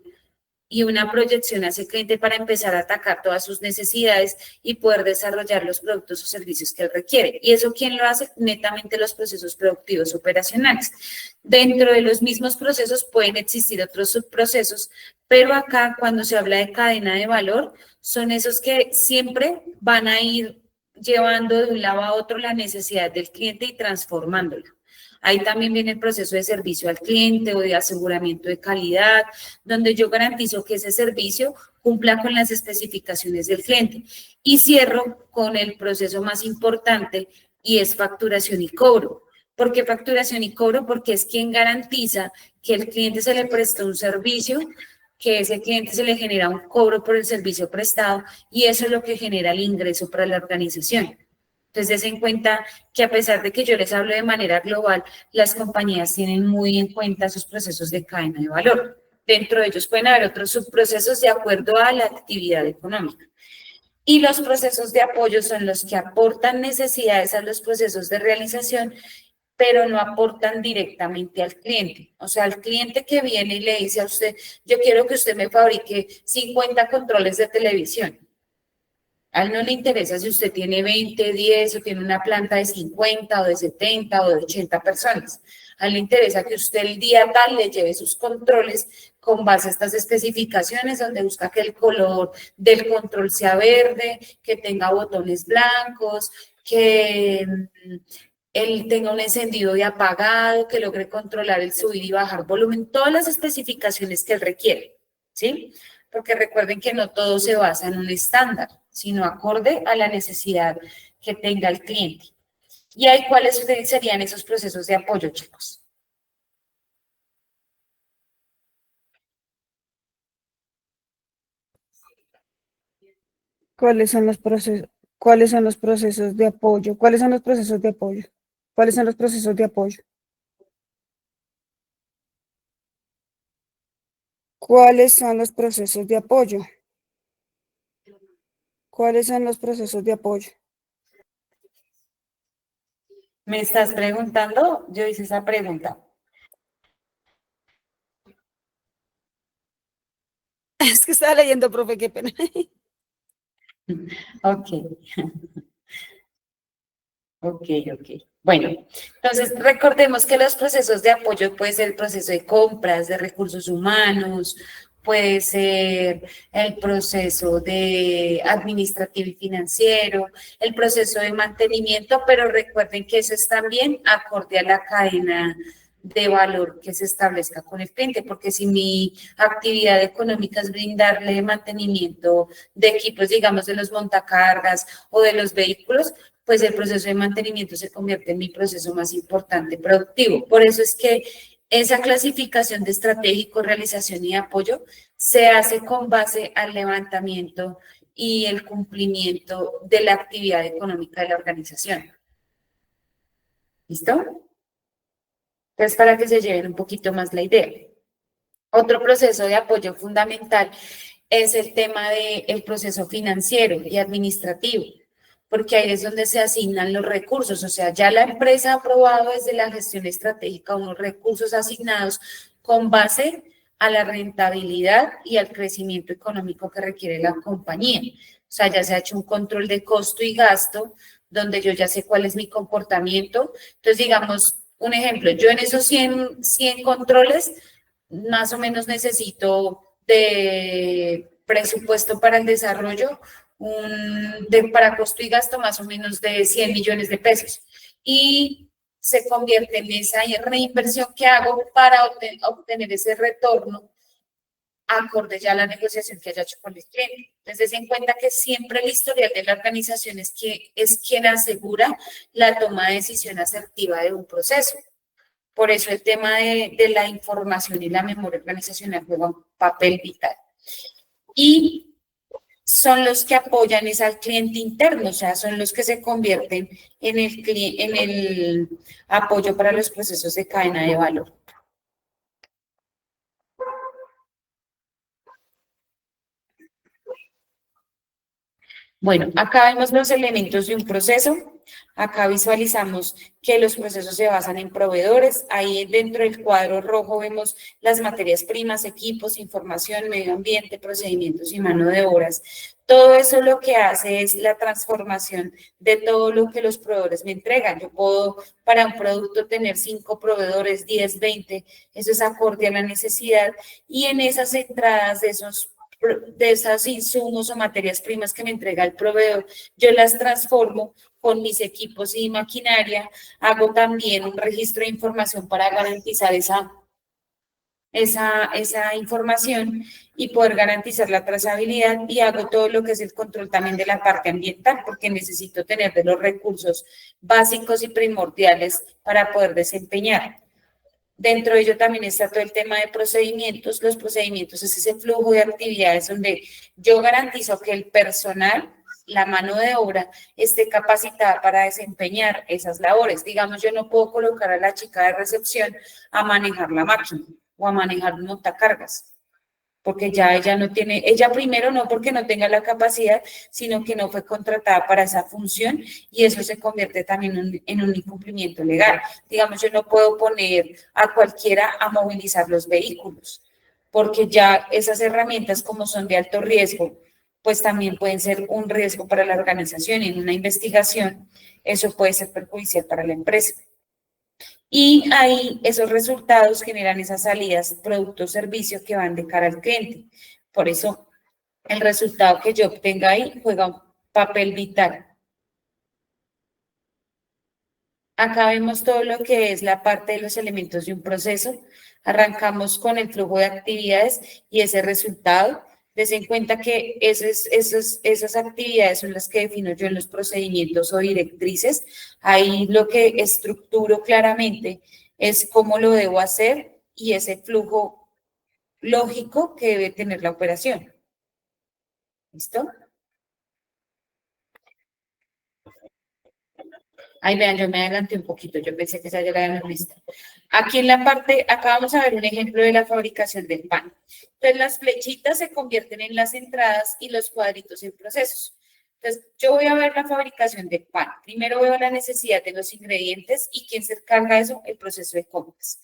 y una proyección hacia el cliente para empezar a atacar todas sus necesidades y poder desarrollar los productos o servicios que él requiere. ¿Y eso quién lo hace? Netamente los procesos productivos operacionales. Dentro de los mismos procesos pueden existir otros subprocesos, pero acá cuando se habla de cadena de valor, son esos que siempre van a ir llevando de un lado a otro la necesidad del cliente y transformándola. Ahí también viene el proceso de servicio al cliente o de aseguramiento de calidad, donde yo garantizo que ese servicio cumpla con las especificaciones del cliente. Y cierro con el proceso más importante y es facturación y cobro. ¿Por qué facturación y cobro? Porque es quien garantiza que el cliente se le prestó un servicio, que ese cliente se le genera un cobro por el servicio prestado y eso es lo que genera el ingreso para la organización. Entonces, den en cuenta que a pesar de que yo les hablo de manera global, las compañías tienen muy en cuenta sus procesos de cadena de valor. Dentro de ellos pueden haber otros subprocesos de acuerdo a la actividad económica. Y los procesos de apoyo son los que aportan necesidades a los procesos de realización, pero no aportan directamente al cliente. O sea, al cliente que viene y le dice a usted, yo quiero que usted me fabrique 50 controles de televisión. A él no le interesa si usted tiene 20, 10 o tiene una planta de 50 o de 70 o de 80 personas. A él le interesa que usted el día tal le lleve sus controles con base a estas especificaciones donde busca que el color del control sea verde, que tenga botones blancos, que él tenga un encendido y apagado, que logre controlar el subir y bajar volumen, todas las especificaciones que él requiere, ¿sí? Porque recuerden que no todo se basa en un estándar, sino acorde a la necesidad que tenga el cliente. ¿Y ahí cuáles serían esos procesos de apoyo, chicos? ¿Cuáles son los procesos? ¿Cuáles son los procesos de apoyo? ¿Cuáles son los procesos de apoyo? ¿Cuáles son los procesos de apoyo? ¿Cuáles son los procesos de apoyo? ¿Cuáles son los procesos de apoyo? ¿Me estás preguntando? Yo hice esa pregunta. Es que estaba leyendo, profe, qué pena. Ok. Ok. Bueno, entonces recordemos que los procesos de apoyo puede ser el proceso de compras, de recursos humanos, puede ser el proceso de administrativo y financiero, el proceso de mantenimiento, pero recuerden que eso es también acorde a la cadena de valor que se establezca con el cliente, porque si mi actividad económica es brindarle mantenimiento de equipos, digamos, de los montacargas o de los vehículos, pues el proceso de mantenimiento se convierte en mi proceso más importante productivo. Por eso es que esa clasificación de estratégico, realización y apoyo se hace con base al levantamiento y el cumplimiento de la actividad económica de la organización. ¿Listo? Entonces, para que se lleven un poquito más la idea. Otro proceso de apoyo fundamental es el tema del proceso financiero y administrativo, porque ahí es donde se asignan los recursos, o sea, ya la empresa ha aprobado desde la gestión estratégica unos recursos asignados con base a la rentabilidad y al crecimiento económico que requiere la compañía. O sea, ya se ha hecho un control de costo y gasto, donde yo ya sé cuál es mi comportamiento. Entonces, digamos, un ejemplo, yo en esos 100 controles, más o menos necesito de presupuesto para el desarrollo, para costo y gasto más o menos de 100 millones de pesos. Y se convierte en esa reinversión que hago para obtener ese retorno acorde ya a la negociación que haya hecho con el cliente. Entonces, en cuenta que siempre el historial de la organización es quien asegura la toma de decisión asertiva de un proceso. Por eso el tema de la información y la memoria organizacional juega un papel vital. Y son los que apoyan es al cliente interno, o sea, son los que se convierten en el apoyo para los procesos de cadena de valor. Bueno, acá vemos los elementos de un proceso. Acá visualizamos que los procesos se basan en proveedores. Ahí dentro del cuadro rojo vemos las materias primas, equipos, información, medio ambiente, procedimientos y mano de obras. Todo eso lo que hace es la transformación de todo lo que los proveedores me entregan. Yo puedo para un producto tener 5 proveedores, 10, 20. Eso es acorde a la necesidad. Y en esas entradas de esos insumos o materias primas que me entrega el proveedor, yo las transformo con mis equipos y maquinaria, hago también un registro de información para garantizar esa esa información y poder garantizar la trazabilidad y hago todo lo que es el control también de la parte ambiental porque necesito tener de los recursos básicos y primordiales para poder desempeñar. Dentro de ello también está todo el tema de procedimientos. Los procedimientos es ese flujo de actividades donde yo garantizo que el personal, la mano de obra, esté capacitada para desempeñar esas labores. Digamos, yo no puedo colocar a la chica de recepción a manejar la máquina o a manejar un montacargas, porque ya ella no tiene, ella primero no porque no tenga la capacidad, sino que no fue contratada para esa función y eso se convierte también en un incumplimiento legal. Digamos, yo no puedo poner a cualquiera a movilizar los vehículos, porque ya esas herramientas como son de alto riesgo, pues también pueden ser un riesgo para la organización y en una investigación eso puede ser perjudicial para la empresa. Y ahí esos resultados generan esas salidas, producto o servicio que van de cara al cliente. Por eso el resultado que yo obtenga ahí juega un papel vital. Acá vemos todo lo que es la parte de los elementos de un proceso. Arrancamos con el flujo de actividades y ese resultado. Des en cuenta que esas actividades son las que defino yo en los procedimientos o directrices. Ahí lo que estructuro claramente es cómo lo debo hacer y ese flujo lógico que debe tener la operación. ¿Listo? Ay, vean, yo me adelanté un poquito, yo pensé que esa ya la habíamos visto. Aquí en la parte, acá vamos a ver un ejemplo de la fabricación del pan. Entonces, las flechitas se convierten en las entradas y los cuadritos en procesos. Entonces, yo voy a ver la fabricación del pan. Primero veo la necesidad de los ingredientes y quién se encarga de eso, el proceso de compras.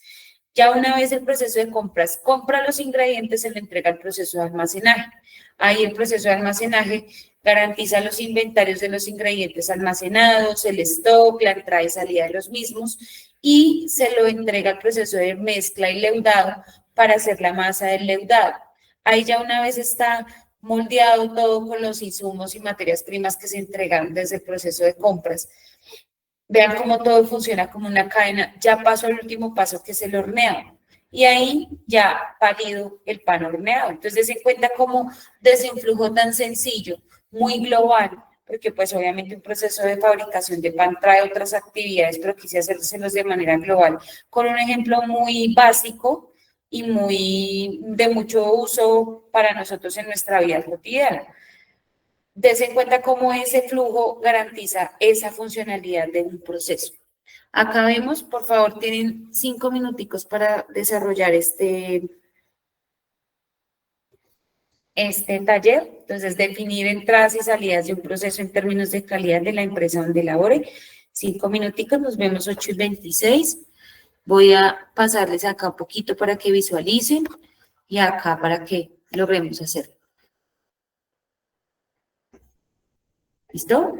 Ya una vez el proceso de compras compra los ingredientes, se le entrega el proceso de almacenaje. Ahí el proceso de almacenaje garantiza los inventarios de los ingredientes almacenados, el stock, la entrada y salida de los mismos y se lo entrega al proceso de mezcla y leudado para hacer la masa del leudado. Ahí ya una vez está moldeado todo con los insumos y materias primas que se entregan desde el proceso de compras. Vean cómo todo funciona como una cadena. Ya pasó el último paso que es el horneado. Y ahí ya valido el pan horneado. Entonces, se cuenta como desde un flujo tan sencillo, muy global, porque pues obviamente un proceso de fabricación de pan trae otras actividades, pero quise hacérselos de manera global, con un ejemplo muy básico y muy de mucho uso para nosotros en nuestra vida cotidiana. Des en cuenta cómo ese flujo garantiza esa funcionalidad de un proceso. Acá vemos, por favor, tienen 5 minuticos para desarrollar este taller. Entonces, definir entradas y salidas de un proceso en términos de calidad de la empresa donde labore. 5 minuticos, nos vemos 8:26. Voy a pasarles acá un poquito para que visualicen y acá para que logremos hacerlo. ¿Listo?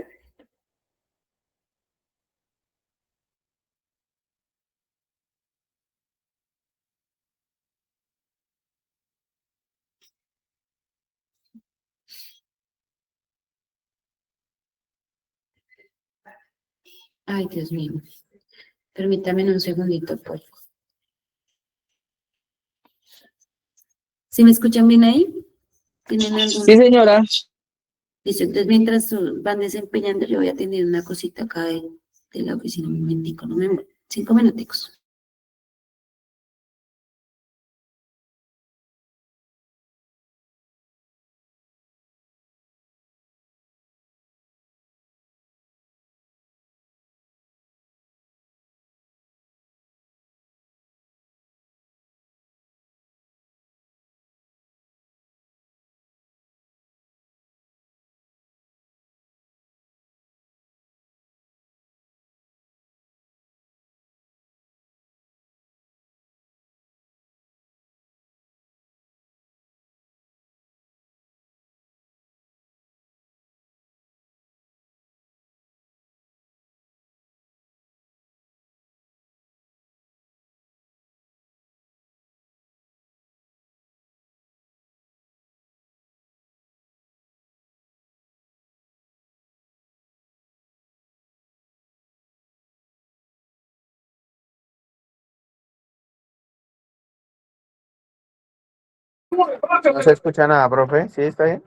Ay, Dios mío. Permítame un segundito, pues. ¿Sí me escuchan bien ahí? ¿Tienen algún...? Sí, señora. Listo, entonces mientras van desempeñando, yo voy a tener una cosita acá de la oficina, un momentico, no me muero. 5 minuticos. No se escucha nada, profe. ¿Sí está bien?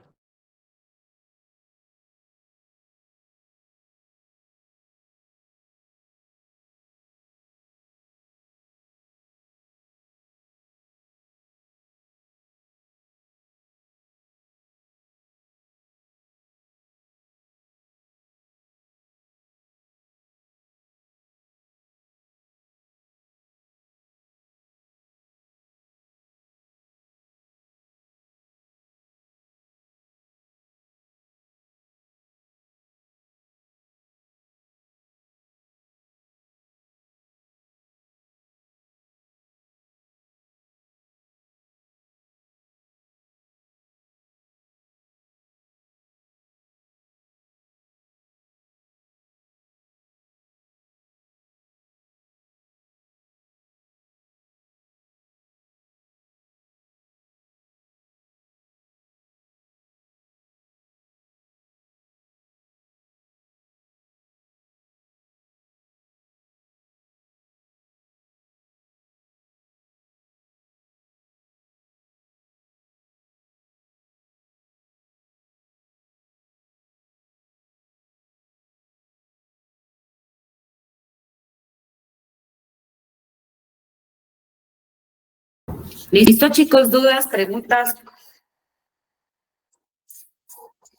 Listo, chicos, dudas, preguntas.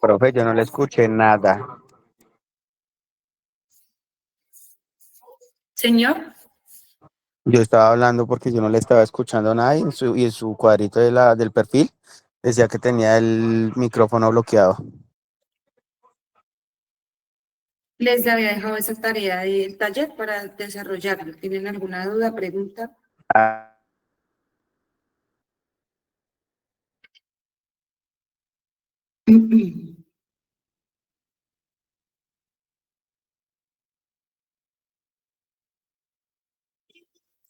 Profe, yo no le escuché nada. Señor, Yo estaba hablando porque yo no le estaba escuchando nada y en su cuadrito del perfil decía que tenía el micrófono bloqueado. les había dejado esa tarea del taller para desarrollarlo. ¿Tienen alguna duda, pregunta? Ah,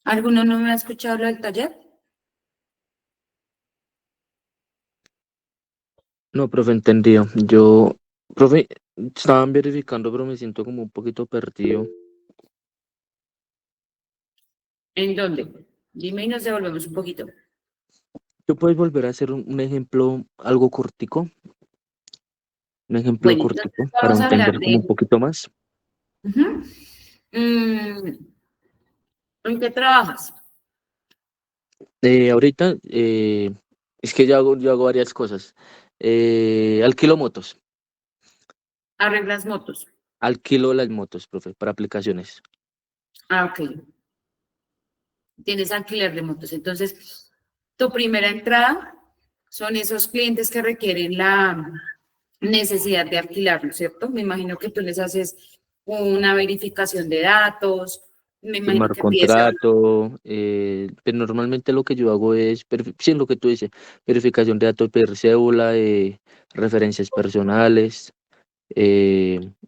¿Alguno no me ha escuchado lo del taller? No, profe, entendido. Yo, profe, estaban verificando, pero me siento como un poquito perdido. ¿En dónde? Dime y nos devolvemos un poquito. ¿Tú puedes volver a hacer un ejemplo algo cortico? Un ejemplo Bueno, entonces cortico para vamos a hablar entender como un de... poquito más. Ujú. Mm, ¿En qué trabajas? Ahorita, es que yo hago varias cosas. Alquilo motos, Arreglas motos. alquilo las motos, profe, para aplicaciones. Ah, ok. Tienes alquiler de motos. Entonces, tu primera entrada son esos clientes que requieren la necesidad de alquilarlo, ¿cierto? Me imagino que tú les haces una verificación de datos, me imagino Firmar que pides contrato, pero normalmente lo que yo hago es, sí, lo que tú dices, verificación de datos, pedir cédula, referencias personales,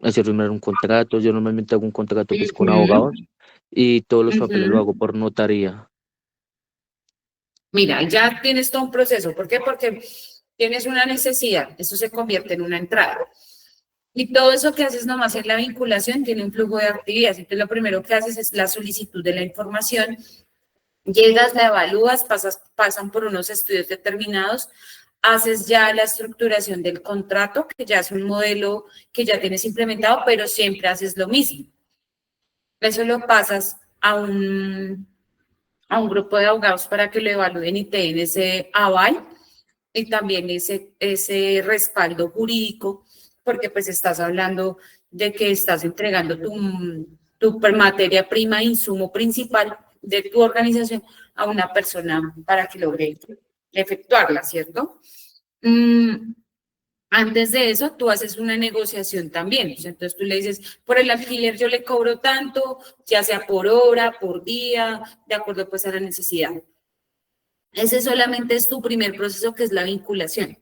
hacer firmar un contrato. Yo normalmente hago un contrato pues con abogados Ujú, y todos los papeles lo ujú. hago por notaría. Mira, ya tienes todo un proceso. ¿Por qué? Porque tienes una necesidad, eso se convierte en una entrada. Y todo eso que haces nomás en la vinculación tiene un flujo de actividades. Entonces, lo primero que haces es la solicitud de la información. Llegas, la evalúas, pasan por unos estudios determinados, haces ya la estructuración del contrato, que ya es un modelo que ya tienes implementado, pero siempre haces lo mismo. Eso lo pasas a un grupo de abogados para que lo evalúen y te den ese aval y también ese respaldo jurídico, porque pues estás hablando de que estás entregando tu materia prima, insumo principal de tu organización a una persona para que logre efectuarla, ¿cierto? Mm, Antes de eso, tú haces una negociación también. O sea, entonces tú le dices, por el alquiler yo le cobro tanto, ya sea por hora, por día, de acuerdo pues a la necesidad. Ese solamente es tu primer proceso, que es la vinculación.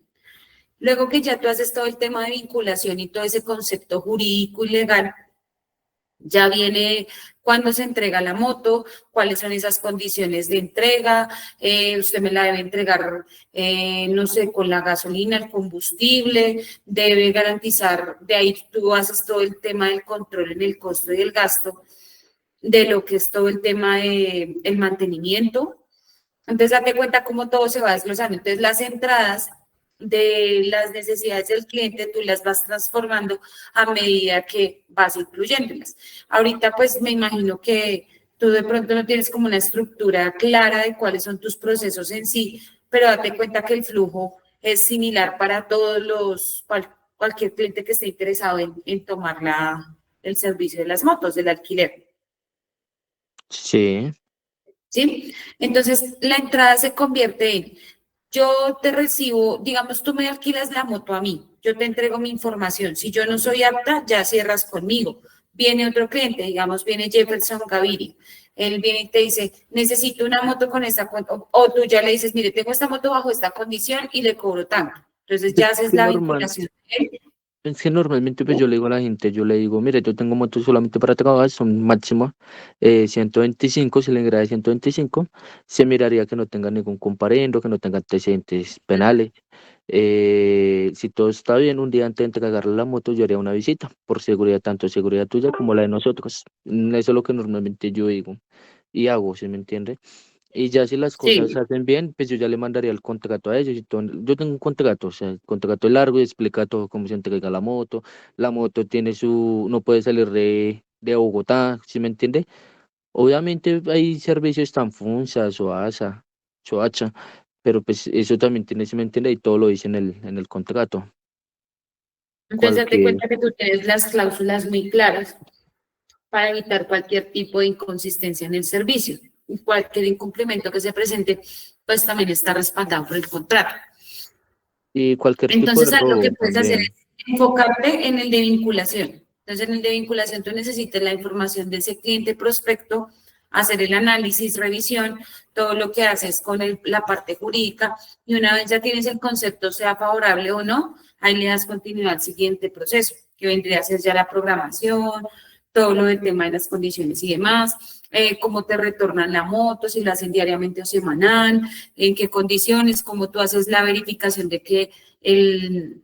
Luego que ya tú haces todo el tema de vinculación y todo ese concepto jurídico y legal, ya viene cuando se entrega la moto, cuáles son esas condiciones de entrega, usted me la debe entregar, no sé, con la gasolina, el combustible, debe garantizar, de ahí tú haces todo el tema del control en el costo y el gasto, de lo que es todo el tema de el mantenimiento, Entonces, date cuenta cómo todo se va desglosando. Entonces, las entradas de las necesidades del cliente, tú las vas transformando a medida que vas incluyéndolas. Ahorita, pues, me imagino que tú de pronto no tienes como una estructura clara de cuáles son tus procesos en sí, pero date cuenta que el flujo es similar para cualquier cliente que esté interesado en tomar el servicio de las motos, del alquiler. Sí, ¿Sí? Entonces, la entrada se convierte en, yo te recibo, digamos, tú me alquilas la moto a mí, yo te entrego mi información. Si yo no soy apta, ya cierras conmigo. Viene otro cliente, digamos, viene Jefferson Gaviria. Él viene y te dice, necesito una moto con esta cuenta. O tú ya le dices, mire, tengo esta moto bajo esta condición y le cobro tanto. Entonces, ya haces qué la normal. vinculación de él. Es que normalmente pues yo le digo a la gente, yo le digo, mire, yo tengo motos solamente para trabajar, son máximo 125, si le agrada 125, se miraría que no tenga ningún comparendo, que no tenga antecedentes penales. Si todo está bien, un día antes de entregarle la moto, yo haría una visita, por seguridad, tanto seguridad tuya como la de nosotros. Eso es lo que normalmente yo digo y hago, ¿sí me entiende? Y ya si las cosas se Sí, hacen bien, pues yo ya le mandaría el contrato a ellos. Y todo. Yo tengo un contrato, o sea, el contrato es largo y explica todo cómo se entrega la moto. La moto tiene no puede salir de Bogotá, ¿sí me entiende? Obviamente hay servicios tan Funza, Soasa, Soacha, pero pues eso también tiene, ¿sí me entiende? Y todo lo dice en el contrato. entonces date Cualquier, cuenta que tú tienes las cláusulas muy claras para evitar cualquier tipo de inconsistencia en el servicio. Y cualquier incumplimiento que se presente, pues también está respaldado por el contrato. y cualquier tipo de Entonces, lo que robo puedes hacer también. es enfocarte en el de vinculación. Entonces, en el de vinculación tú necesitas la información de ese cliente prospecto, hacer el análisis, revisión, todo lo que haces con la parte jurídica y una vez ya tienes el concepto, sea favorable o no, ahí le das continuidad al siguiente proceso, que vendría a ser ya la programación, todo lo del tema de las condiciones y demás, cómo te retornan la moto, si la hacen diariamente o semanal, en qué condiciones, cómo tú haces la verificación de que el,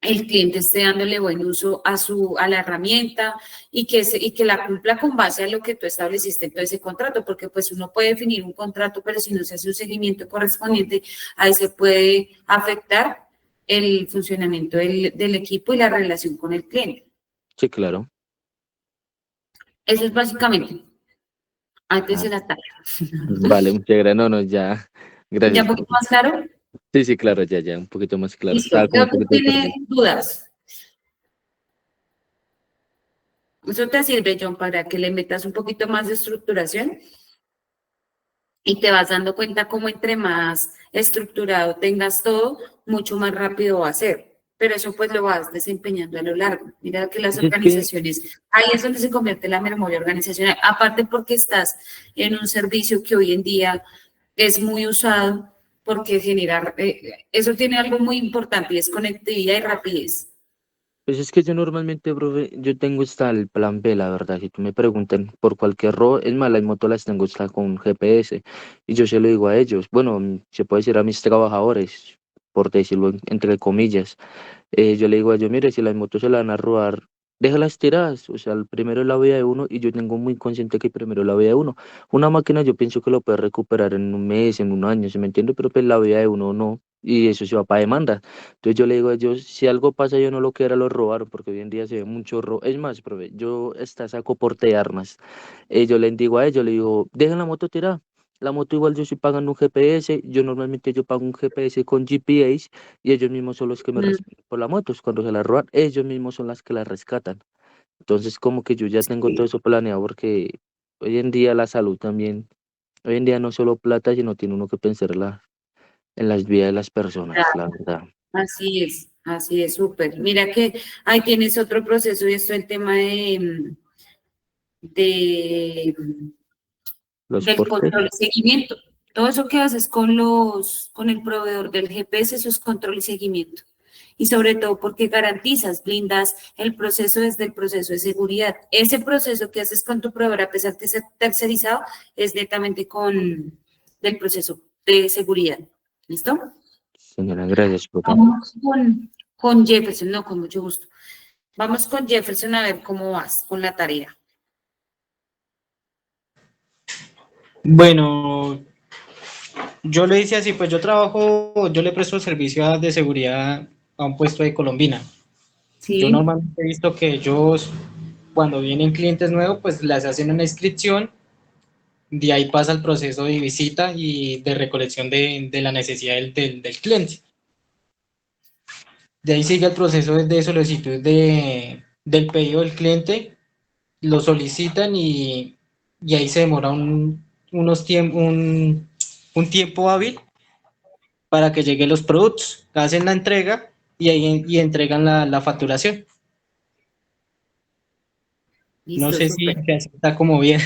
el cliente esté dándole buen uso a la herramienta y que la cumpla con base a lo que tú estableciste en todo ese contrato, porque pues uno puede definir un contrato, pero si no se hace un seguimiento correspondiente, ahí se puede afectar el funcionamiento del equipo y la relación con el cliente. Sí, claro. Eso es básicamente, antes Ah, de la tarea. vale, muchas gracias. No, no, ya. ¿Ya un Gracias. poquito más claro? Sí, sí, claro, ya, ya, un poquito más claro. Estaba Listo. como ¿De un otro poquito tiene perdido. dudas? Eso te sirve, John, para que le metas un poquito más de estructuración y te vas dando cuenta cómo entre más estructurado tengas todo, mucho más rápido va a ser. Pero eso pues lo vas desempeñando a lo largo. Mira que las Pues es que, organizaciones, ahí es donde se convierte la memoria organizacional. Aparte porque estás en un servicio que hoy en día es muy usado porque genera, eso tiene algo muy importante y es conectividad y rapidez. pues es que yo normalmente, profe, yo tengo está el plan B, la verdad. Si tú me preguntan por cualquier error, es más, las motos las tengo está con GPS y yo se lo digo a ellos. Bueno, se puede decir a mis trabajadores, por decirlo entre comillas. Yo le digo a ellos, mire, si las motos se la van a robar, déjalas tiradas. O sea, el primero es la vida de uno y yo tengo muy consciente que primero es la vida de uno. Una máquina yo pienso que lo puede recuperar en un mes, en un año, ¿se me entiende? Pero pues la vida de uno no. Y eso se va para demanda. Entonces yo le digo a ellos, si algo pasa, yo no lo quiera, lo robaron, porque hoy en día se ve mucho robo. Es más, profe, yo hasta saco porte de armas. Yo le digo a ellos, le digo, dejen la moto tirada. La moto igual yo estoy pagando un GPS, yo normalmente yo pago un GPS con GPS y ellos mismos son los que me Mm, responden por la moto. Cuando se la roban, ellos mismos son las que la rescatan. Entonces como que yo ya tengo todo sí, eso planeado porque hoy en día la salud también, hoy en día no solo plata, sino tiene uno que pensar en las vidas de las personas, la claro. verdad. Así es, súper. Mira que ahí tienes otro proceso y esto el tema de, Los del portes. control y seguimiento. Todo eso que haces con el proveedor del GPS, eso es control y seguimiento. Y sobre todo porque garantizas, blindas el proceso desde el proceso de seguridad. Ese proceso que haces con tu proveedor, a pesar de ser tercerizado, es netamente del proceso de seguridad. ¿Listo? Señora, gracias, profe. Vamos con Jefferson, no, con mucho gusto. Vamos con Jefferson a ver cómo vas con la tarea. Bueno, Yo lo hice así, pues yo le presto servicio de seguridad a un puesto de Colombina. Yo Sí, normalmente he visto que ellos, cuando vienen clientes nuevos, pues les hacen una inscripción, de ahí pasa el proceso de visita y de recolección de la necesidad del cliente. De ahí sigue el proceso de solicitud del pedido del cliente, lo solicitan y ahí se demora un tiempo hábil para que lleguen los productos. Hacen la entrega y entregan la facturación. No listo, sé si súper. está como bien.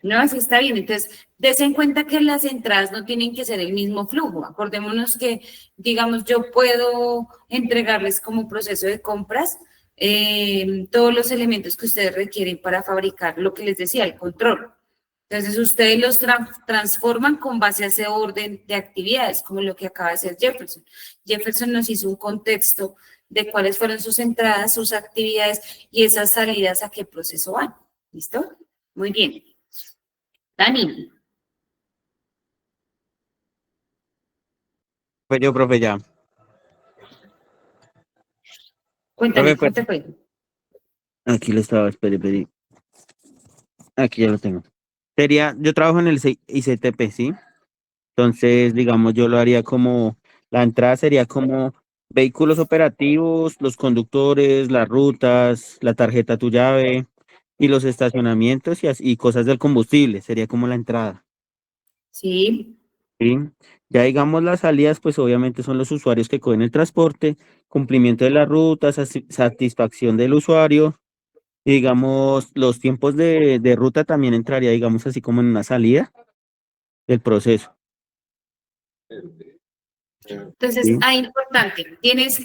No, así está bien. Entonces, des en cuenta que las entradas no tienen que ser el mismo flujo. Acordémonos que, digamos, yo puedo entregarles como proceso de compras todos los elementos que ustedes requieren para fabricar lo que les decía, el control. Entonces, ustedes los transforman con base a ese orden de actividades, como lo que acaba de hacer Jefferson. Jefferson nos hizo un contexto de cuáles fueron sus entradas, sus actividades y esas salidas a qué proceso van. ¿Listo? Muy bien. Dani, Pues yo, profe, ya. cuéntame, Profe, ¿cómo pues, te fue? aquí lo estaba, espere. Aquí ya lo tengo. Yo trabajo en el ICTP, ¿sí? Entonces, digamos, yo lo haría como, la entrada sería como vehículos operativos, los conductores, las rutas, la tarjeta tu llave y los estacionamientos y cosas del combustible, sería como la entrada, Sí, ¿sí? Ya digamos las salidas, pues obviamente son los usuarios que cogen el transporte, cumplimiento de las rutas, satisfacción del usuario y digamos los tiempos de ruta también entraría, digamos, así como en una salida del proceso, entonces, ¿sí? ahí importante, tienes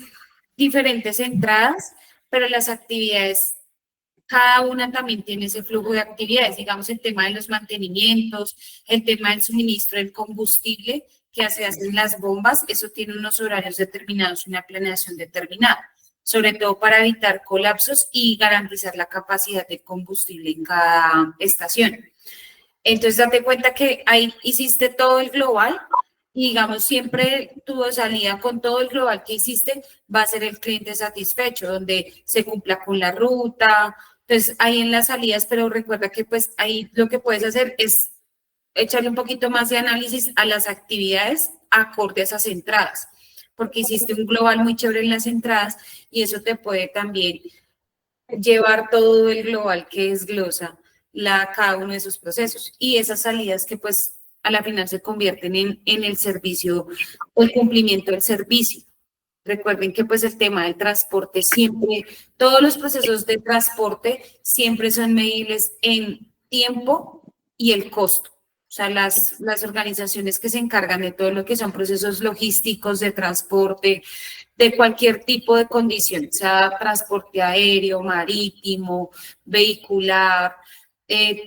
diferentes entradas, pero las actividades, cada una también tiene ese flujo de actividades, digamos, el tema de los mantenimientos, el tema del suministro del combustible que se hacen las bombas, eso tiene unos horarios determinados, una planeación determinada, sobre todo para evitar colapsos y garantizar la capacidad de combustible en cada estación. Entonces, date cuenta que ahí hiciste todo el global y, digamos, siempre tu salida con todo el global que hiciste va a ser el cliente satisfecho, donde se cumpla con la ruta. Entonces, ahí en las salidas, pero recuerda que pues ahí lo que puedes hacer es echarle un poquito más de análisis a las actividades acorde a esas entradas, porque hiciste un global muy chévere en las entradas y eso te puede también llevar todo el global que desglosa cada uno de esos procesos y esas salidas que pues a la final se convierten en el servicio o el cumplimiento del servicio. Recuerden que pues el tema del transporte siempre, todos los procesos de transporte siempre son medibles en tiempo y el costo. O sea, las organizaciones que se encargan de todo lo que son procesos logísticos de transporte, de cualquier tipo de condición, sea transporte aéreo, marítimo, vehicular,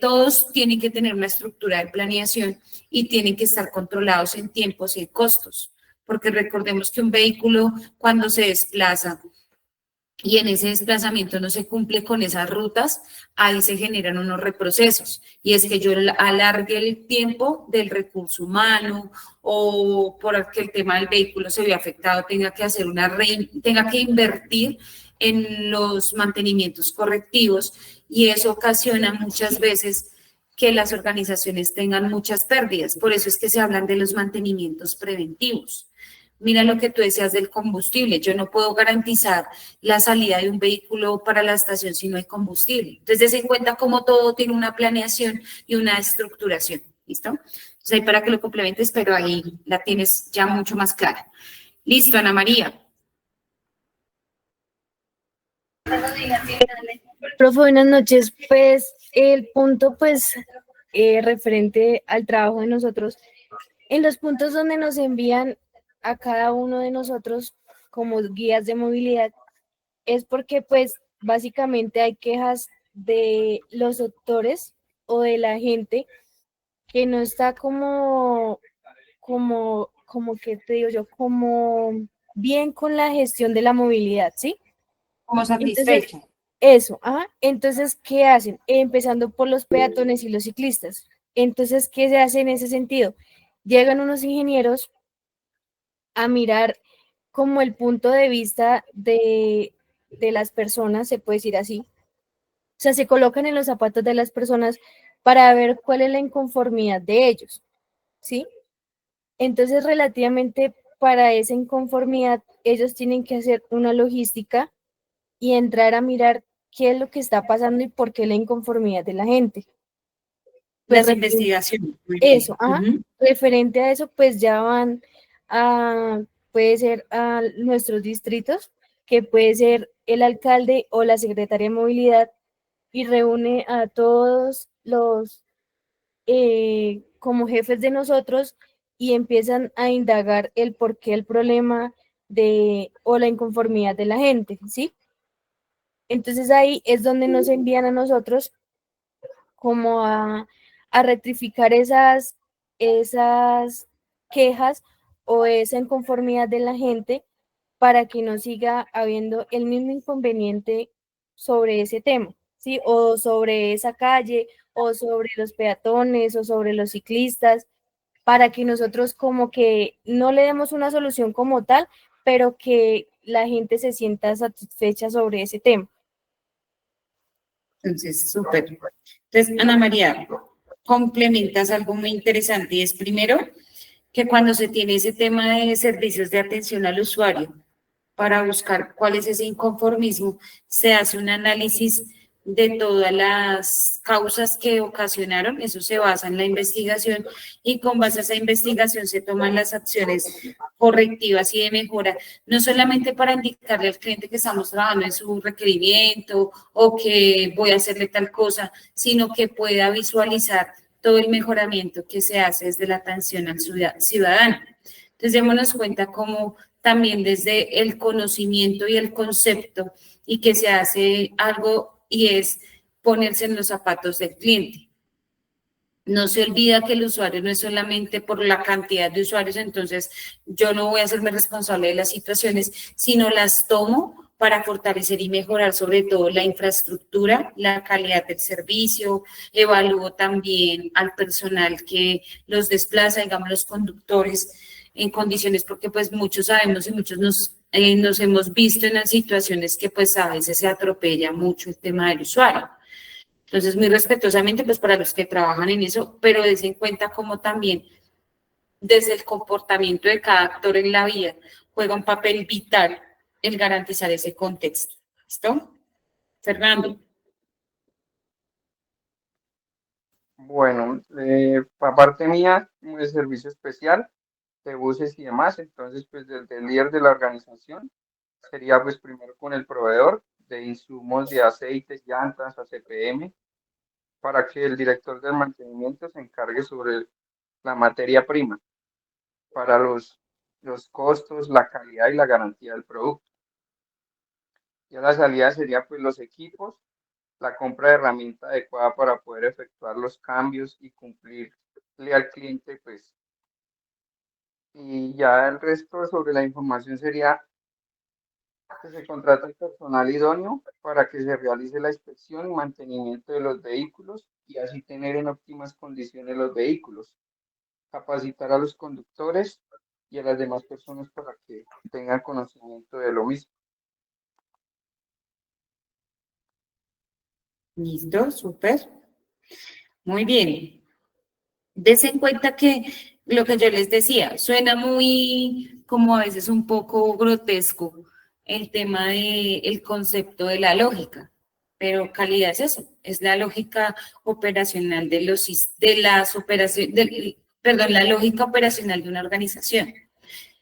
todos tienen que tener una estructura de planeación y tienen que estar controlados en tiempos y en costos, porque recordemos que un vehículo cuando se desplaza y en ese desplazamiento no se cumple con esas rutas, ahí se generan unos reprocesos. Y es que yo alargue el tiempo del recurso humano o por que el tema del vehículo se vea afectado, tenga que hacer tenga que invertir en los mantenimientos correctivos y eso ocasiona muchas veces que las organizaciones tengan muchas pérdidas. Por eso es que se hablan de los mantenimientos preventivos. Mira lo que tú decías del combustible. Yo no puedo garantizar la salida de un vehículo para la estación si no hay combustible. Entonces, des en cuenta cómo todo tiene una planeación y una estructuración. ¿Listo? Entonces, ahí para que lo complementes, pero ahí la tienes ya mucho más clara. Listo, Ana María. Profe, buenas noches. Pues el punto, pues, referente al trabajo de nosotros, en los puntos donde nos envían a cada uno de nosotros como guías de movilidad, es porque, pues, básicamente hay quejas de los doctores o de la gente que no está como que te digo yo, como bien con la gestión de la movilidad, ¿sí? Como Entonces, satisfecha. eso, ajá. Entonces, ¿qué hacen? Empezando por los peatones y los ciclistas. Entonces, ¿qué se hace en ese sentido? llegan unos ingenieros a mirar como el punto de vista de las personas, se puede decir así. O sea, se colocan en los zapatos de las personas para ver cuál es la inconformidad de ellos, ¿sí? Entonces, relativamente para esa inconformidad, ellos tienen que hacer una logística y entrar a mirar qué es lo que está pasando y por qué la inconformidad de la gente. Pues, Las investigaciones. eso, ajá. Referente a eso, pues ya van a, puede ser a nuestros distritos, que puede ser el alcalde o la secretaria de movilidad, y reúne a todos los como jefes de nosotros y empiezan a indagar el por qué el problema o la inconformidad de la gente, ¿sí? Entonces ahí es donde nos envían a nosotros como a rectificar esas quejas o esa inconformidad de la gente para que no siga habiendo el mismo inconveniente sobre ese tema, ¿sí? O sobre esa calle, o sobre los peatones, o sobre los ciclistas, para que nosotros como que no le demos una solución como tal, pero que la gente se sienta satisfecha sobre ese tema. Entonces, súper. Entonces, Ana María, complementas algo muy interesante y es primero que cuando se tiene ese tema de servicios de atención al usuario para buscar cuál es ese inconformismo, se hace un análisis de todas las causas que ocasionaron, eso se basa en la investigación y con base a esa investigación se toman las acciones correctivas y de mejora, no solamente para indicarle al cliente que estamos trabajando en su requerimiento o que voy a hacerle tal cosa, sino que pueda visualizar todo el mejoramiento que se hace desde la atención al ciudadano. Entonces, démonos cuenta cómo también desde el conocimiento y el concepto y que se hace algo y es ponerse en los zapatos del cliente. No se olvida que el usuario no es solamente por la cantidad de usuarios, entonces yo no voy a hacerme responsable de las situaciones, sino las tomo para fortalecer y mejorar sobre todo la infraestructura, la calidad del servicio, evalúo también al personal que los desplaza, digamos los conductores, en condiciones, porque pues muchos sabemos y muchos nos hemos visto en las situaciones que pues a veces se atropella mucho el tema del usuario. Entonces, muy respetuosamente, pues para los que trabajan en eso, pero des en cuenta como también desde el comportamiento de cada actor en la vida juega un papel vital el garantizar ese contexto. ¿Listo? Fernando. Bueno, aparte mía, de servicio especial de buses y demás, entonces pues desde el líder de la organización sería pues primero con el proveedor de insumos de aceites, llantas, ACPM, para que el director del mantenimiento se encargue sobre la materia prima, para los costos, la calidad y la garantía del producto. Ya la salida sería pues los equipos, la compra de herramienta adecuada para poder efectuar los cambios y cumplirle al cliente pues. Y ya el resto sobre la información sería que se contrata el personal idóneo para que se realice la inspección y mantenimiento de los vehículos y así tener en óptimas condiciones los vehículos. Capacitar a los conductores y a las demás personas para que tengan conocimiento de lo mismo. Listo, súper. Muy bien. Des en cuenta que lo que yo les decía, suena muy como a veces un poco grotesco el tema del concepto de la lógica, pero calidad es eso, es la lógica operacional de las operaciones, la lógica operacional de una organización.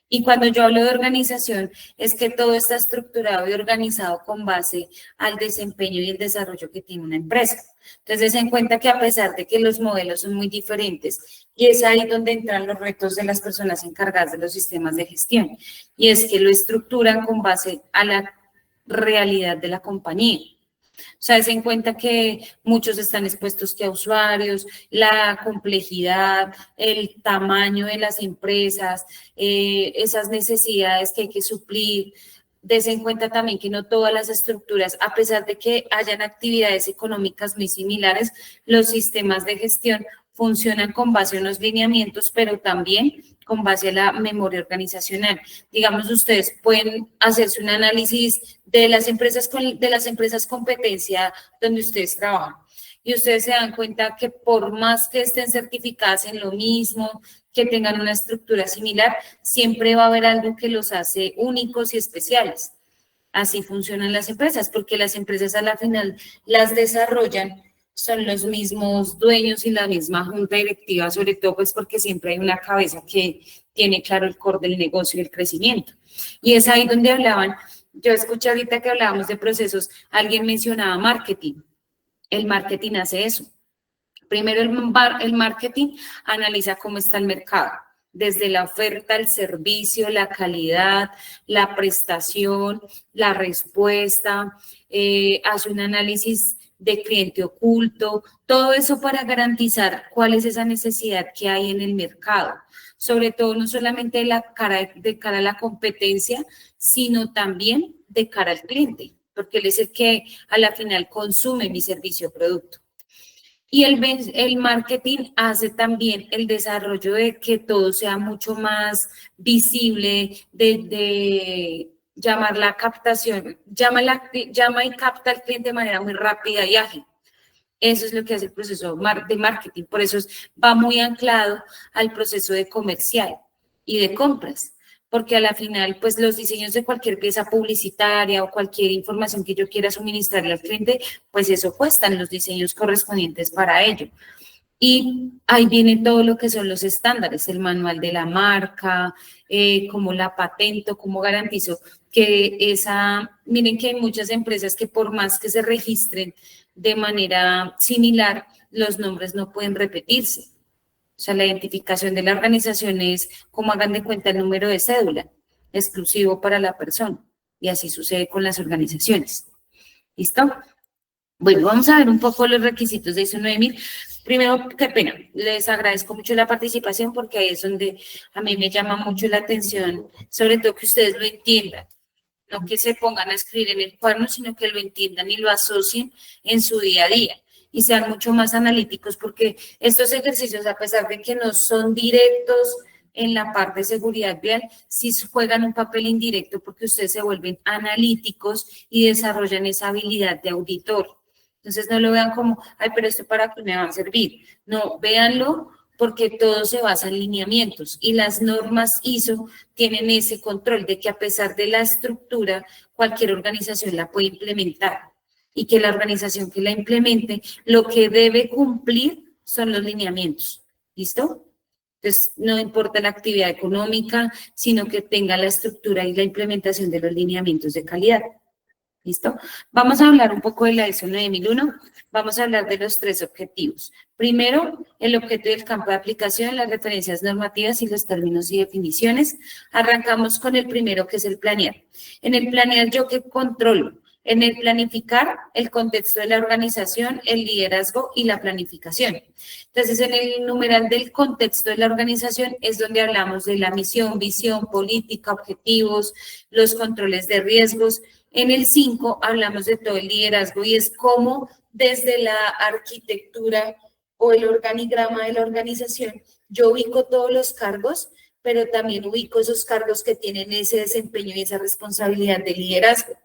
Y cuando yo hablo de organización, es que todo está estructurado y organizado con base al desempeño y el desarrollo que tiene una empresa. Entonces, en cuenta que a pesar de que los modelos son muy diferentes, y es ahí donde entran los retos de las personas encargadas de los sistemas de gestión, y es que lo estructuran con base a la realidad de la compañía. O sea, es en cuenta que muchos están expuestos que a usuarios, la complejidad, el tamaño de las empresas, esas necesidades que hay que suplir. Des en cuenta también que no todas las estructuras, a pesar de que hayan actividades económicas muy similares, los sistemas de gestión funcionan con base a unos lineamientos, pero también con base a la memoria organizacional. Digamos, ustedes pueden hacerse un análisis de las empresas competencia donde ustedes trabajan. Y ustedes se dan cuenta que por más que estén certificadas en lo mismo, que tengan una estructura similar, siempre va a haber algo que los hace únicos y especiales. Así funcionan las empresas, porque las empresas a la final las desarrollan, son los mismos dueños y la misma junta directiva, sobre todo pues porque siempre hay una cabeza que tiene claro el core del negocio y el crecimiento. Y es ahí donde hablaban, yo escuché ahorita que hablábamos de procesos, alguien mencionaba marketing. El marketing hace eso. Primero el marketing analiza cómo está el mercado, desde la oferta, el servicio, la calidad, la prestación, la respuesta, hace un análisis de cliente oculto, todo eso para garantizar cuál es esa necesidad que hay en el mercado, sobre todo no solamente de cara a la competencia, sino también de cara al cliente, porque él es el que a la final consume mi servicio o producto. Y el marketing hace también el desarrollo de que todo sea mucho más visible, de llamar la captación, llama y capta al cliente de manera muy rápida y ágil. Eso es lo que hace el proceso de marketing. Por eso va muy anclado al proceso de comercial y de compras. Porque a la final, pues los diseños de cualquier pieza publicitaria o cualquier información que yo quiera suministrarle al cliente, pues eso cuestan los diseños correspondientes para ello. Y ahí viene todo lo que son los estándares, el manual de la marca, cómo la patento, cómo garantizo que miren que hay muchas empresas que por más que se registren de manera similar, los nombres no pueden repetirse. O sea, la identificación de la organización es, como hagan de cuenta, el número de cédula, exclusivo para la persona. Y así sucede con las organizaciones. ¿Listo? Bueno, vamos a ver un poco los requisitos de ISO 9000. Primero, qué pena, les agradezco mucho la participación porque ahí es donde a mí me llama mucho la atención, sobre todo que ustedes lo entiendan. No que se pongan a escribir en el cuaderno, sino que lo entiendan y lo asocien en su día a día. Y sean mucho más analíticos, porque estos ejercicios, a pesar de que no son directos en la parte de seguridad vial, sí juegan un papel indirecto porque ustedes se vuelven analíticos y desarrollan esa habilidad de auditor. Entonces no lo vean como, ay, pero esto para qué me va a servir. No, véanlo porque todo se basa en lineamientos y las normas ISO tienen ese control de que a pesar de la estructura, cualquier organización la puede implementar. Y que la organización que la implemente, lo que debe cumplir son los lineamientos. ¿Listo? Entonces, no importa la actividad económica, sino que tenga la estructura y la implementación de los lineamientos de calidad. ¿Listo? Vamos a hablar un poco de la ISO 9001. Vamos a hablar de los 3 objetivos. Primero, el objeto del campo de aplicación, las referencias normativas y los términos y definiciones. Arrancamos con el primero, que es el planear. En el planear, ¿yo qué controlo? En el planificar, el contexto de la organización, el liderazgo y la planificación. Entonces, en el numeral del contexto de la organización es donde hablamos de la misión, visión, política, objetivos, los controles de riesgos. En el 5 hablamos de todo el liderazgo y es cómo desde la arquitectura o el organigrama de la organización yo ubico todos los cargos, pero también ubico esos cargos que tienen ese desempeño y esa responsabilidad de liderazgo.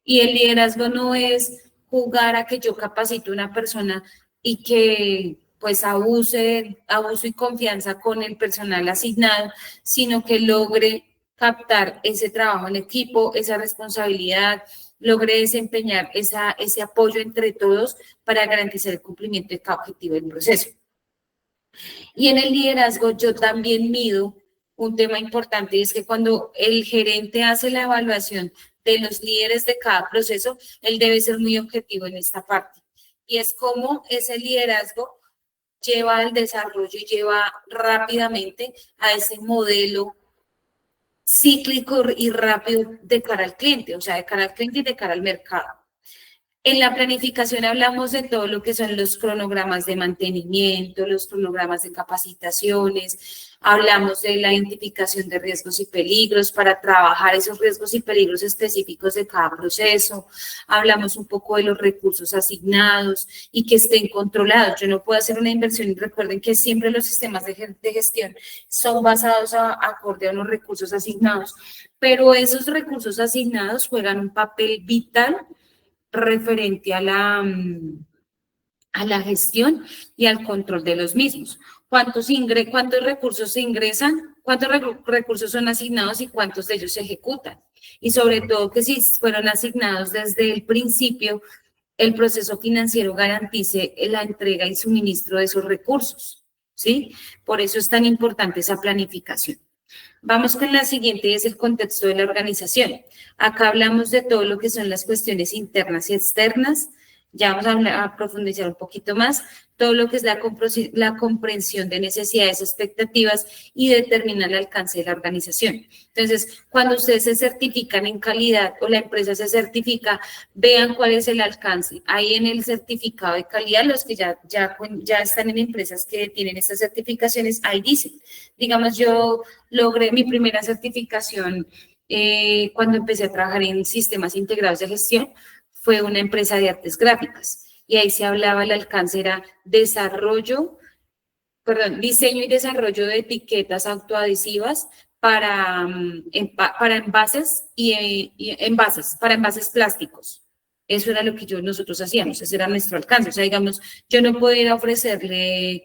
Y el liderazgo no es jugar a que yo capacite a una persona y que pues abuso y confianza con el personal asignado, sino que logre captar ese trabajo en equipo, esa responsabilidad, logre desempeñar ese apoyo entre todos para garantizar el cumplimiento de cada objetivo del proceso. Y en el liderazgo yo también mido un tema importante, y es que cuando el gerente hace la evaluación de los líderes de cada proceso, él debe ser muy objetivo en esta parte. Y es cómo ese liderazgo lleva al desarrollo y lleva rápidamente a ese modelo cíclico y rápido de cara al cliente, o sea, de cara al cliente y de cara al mercado. En la planificación hablamos de todo lo que son los cronogramas de mantenimiento, los cronogramas de capacitaciones, Hablamos de la identificación de riesgos y peligros para trabajar esos riesgos y peligros específicos de cada proceso. Hablamos un poco de los recursos asignados y que estén controlados. Yo no puedo hacer una inversión y recuerden que siempre los sistemas de gestión son basados acorde a los recursos asignados, pero esos recursos asignados juegan un papel vital referente a la gestión y al control de los mismos. ¿Cuántos recursos se ingresan? ¿Cuántos recursos son asignados y cuántos de ellos se ejecutan? Y sobre todo que si fueron asignados desde el principio, el proceso financiero garantice la entrega y suministro de esos recursos, ¿sí? Por eso es tan importante esa planificación. Vamos con la siguiente, es el contexto de la organización. Acá hablamos de todo lo que son las cuestiones internas y externas. Ya vamos a profundizar un poquito más, todo lo que es la comprensión de necesidades, expectativas y determinar el alcance de la organización. Entonces, cuando ustedes se certifican en calidad o la empresa se certifica, vean cuál es el alcance. Ahí en el certificado de calidad, los que ya están en empresas que tienen estas certificaciones, ahí dicen, digamos, yo logré mi primera certificación cuando empecé a trabajar en sistemas integrados de gestión, fue una empresa de artes gráficas y ahí se hablaba, el alcance era diseño y desarrollo de etiquetas autoadhesivas para envases para envases plásticos. Eso era lo que nosotros hacíamos, ese era nuestro alcance. O sea, digamos, yo no podía ofrecerle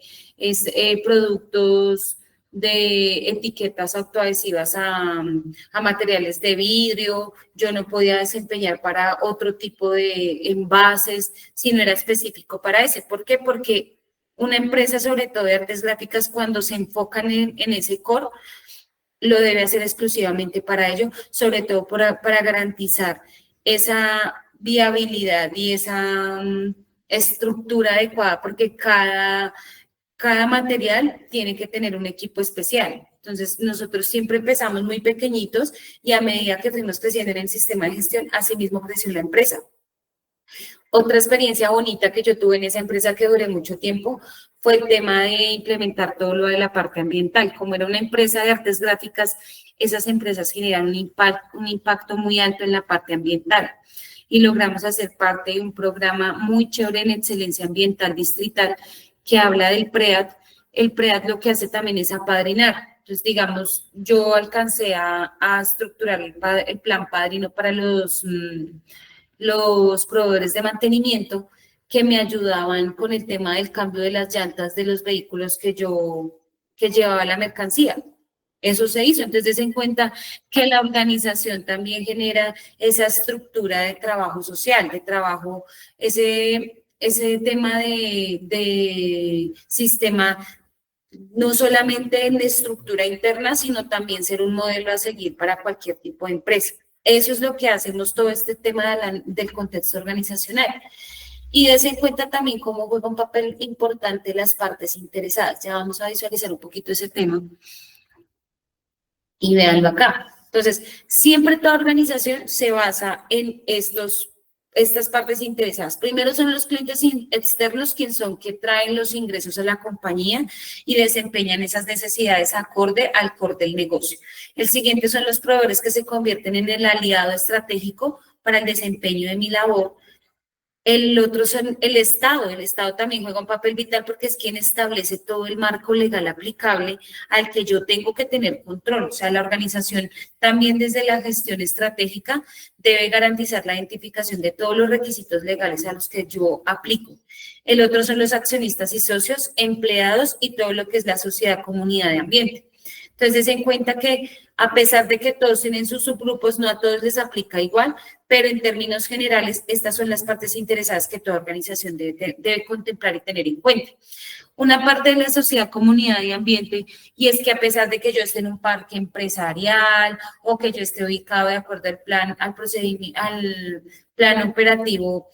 productos de etiquetas autoadhesivas a materiales de vidrio, yo no podía desempeñar para otro tipo de envases si no era específico para ese. ¿Por qué? Porque una empresa, sobre todo de artes gráficas, cuando se enfocan en ese core, lo debe hacer exclusivamente para ello, sobre todo para garantizar esa viabilidad y esa estructura adecuada, porque cada material tiene que tener un equipo especial. Entonces, nosotros siempre empezamos muy pequeñitos y a medida que fuimos creciendo en el sistema de gestión, así mismo creció la empresa. Otra experiencia bonita que yo tuve en esa empresa que duré mucho tiempo fue el tema de implementar todo lo de la parte ambiental. Como era una empresa de artes gráficas, esas empresas generan un impacto muy alto en la parte ambiental. Y logramos hacer parte de un programa muy chévere en excelencia ambiental distrital que habla del PREAD. El PREAD lo que hace también es apadrinar. Entonces, digamos, yo alcancé a estructurar el plan padrino para los proveedores de mantenimiento que me ayudaban con el tema del cambio de las llantas de los vehículos que llevaba la mercancía. Eso se hizo. Entonces, den en cuenta que la organización también genera esa estructura de trabajo social, de trabajo, ese tema de sistema, no solamente en estructura interna, sino también ser un modelo a seguir para cualquier tipo de empresa. Eso es lo que hacemos, todo este tema del contexto organizacional. Y des en cuenta también cómo juega un papel importante las partes interesadas. Ya vamos a visualizar un poquito ese tema. Y véanlo acá. Entonces, siempre toda organización se basa en estas partes interesadas. Primero son los clientes externos, quienes son que traen los ingresos a la compañía y desempeñan esas necesidades acorde al core del negocio. El siguiente son los proveedores que se convierten en el aliado estratégico para el desempeño de mi labor. El otro son el Estado. El Estado también juega un papel vital porque es quien establece todo el marco legal aplicable al que yo tengo que tener control. O sea, la organización también desde la gestión estratégica debe garantizar la identificación de todos los requisitos legales a los que yo aplico. El otro son los accionistas y socios, empleados y todo lo que es la sociedad, comunidad de ambiente. Entonces, en cuenta que a pesar de que todos tienen sus subgrupos, no a todos les aplica igual, pero en términos generales, estas son las partes interesadas que toda organización debe contemplar y tener en cuenta. Una parte de la sociedad, comunidad y ambiente, y es que a pesar de que yo esté en un parque empresarial o que yo esté ubicado de acuerdo al plan, al plan operativo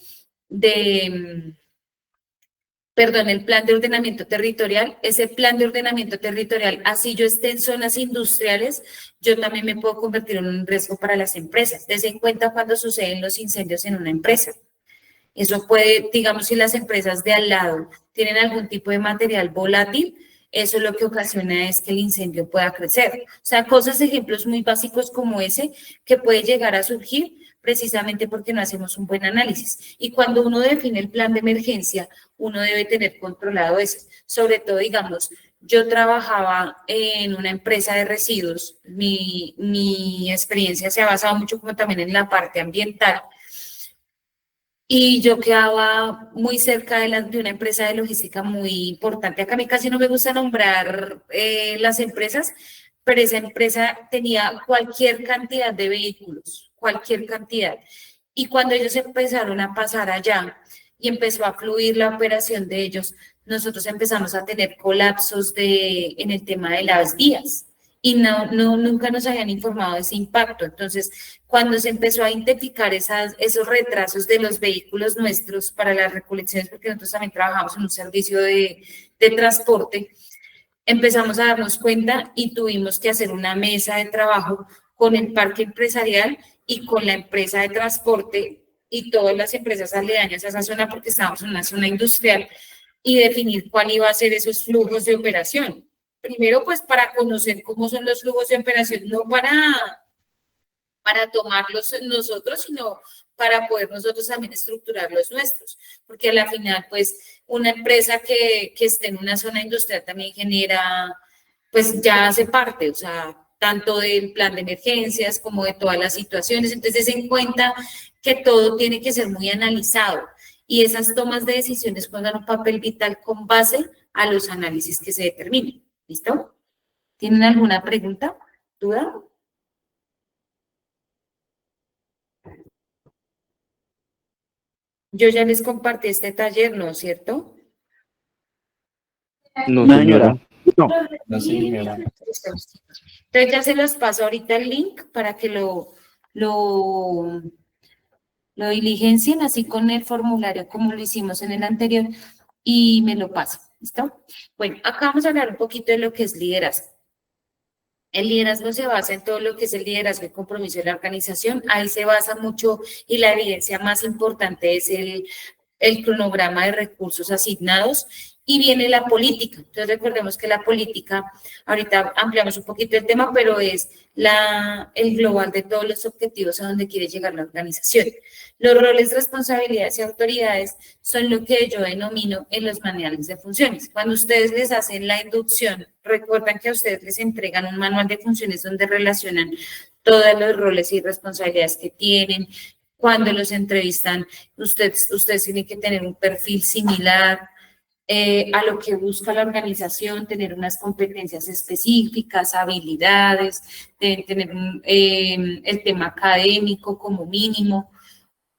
el plan de ordenamiento territorial, ese plan de ordenamiento territorial, así yo esté en zonas industriales, yo también me puedo convertir en un riesgo para las empresas. Des en cuenta cuando suceden los incendios en una empresa. Eso puede, digamos, si las empresas de al lado tienen algún tipo de material volátil, eso lo que ocasiona es que el incendio pueda crecer. O sea, cosas, ejemplos muy básicos como ese, que puede llegar a surgir precisamente porque no hacemos un buen análisis. Y cuando uno define el plan de emergencia, uno debe tener controlado eso. Sobre todo, digamos, yo trabajaba en una empresa de residuos, mi experiencia se ha basado mucho como también en la parte ambiental, y yo quedaba muy cerca de una empresa de logística muy importante. Acá a mí casi no me gusta nombrar las empresas, pero esa empresa tenía cualquier cantidad de vehículos, cualquier cantidad. Y cuando ellos empezaron a pasar allá y empezó a fluir la operación de ellos, nosotros empezamos a tener colapsos en el tema de las vías. Y nunca nos habían informado de ese impacto. Entonces, cuando se empezó a identificar esos retrasos de los vehículos nuestros para las recolecciones, porque nosotros también trabajamos en un servicio de transporte, empezamos a darnos cuenta y tuvimos que hacer una mesa de trabajo con el parque empresarial y con la empresa de transporte y todas las empresas aledañas a esa zona, porque estábamos en una zona industrial, y definir cuál iba a ser esos flujos de operación. Primero, pues para conocer cómo son los flujos de operación, no para tomarlos nosotros, sino para poder nosotros también estructurar los nuestros, porque a la final, pues, una empresa que esté en una zona industrial también genera, pues ya hace parte, o sea, tanto del plan de emergencias como de todas las situaciones. Entonces, en cuenta que todo tiene que ser muy analizado y esas tomas de decisiones juegan un papel vital con base a los análisis que se determinen. ¿Listo? ¿Tienen alguna pregunta? ¿Duda? Yo ya les compartí este taller, ¿no es cierto? No, No, señora. No. No, señora. Entonces ya se los paso ahorita el link para que lo diligencien así con el formulario como lo hicimos en el anterior y me lo paso. ¿Listo? Bueno, acá vamos a hablar un poquito de lo que es liderazgo. El liderazgo se basa en todo lo que es el liderazgo y compromiso de la organización. Ahí se basa mucho y la evidencia más importante es el cronograma de recursos asignados y viene la política. Entonces recordemos que la política, ahorita ampliamos un poquito el tema, pero es el global de todos los objetivos a donde quiere llegar la organización. Los roles, responsabilidades y autoridades son lo que yo denomino en los manuales de funciones. Cuando ustedes les hacen la inducción, recuerdan que a ustedes les entregan un manual de funciones donde relacionan todos los roles y responsabilidades que tienen. Cuando los entrevistan, ustedes tienen que tener un perfil similar a lo que busca la organización, tener unas competencias específicas, habilidades, deben tener el tema académico como mínimo.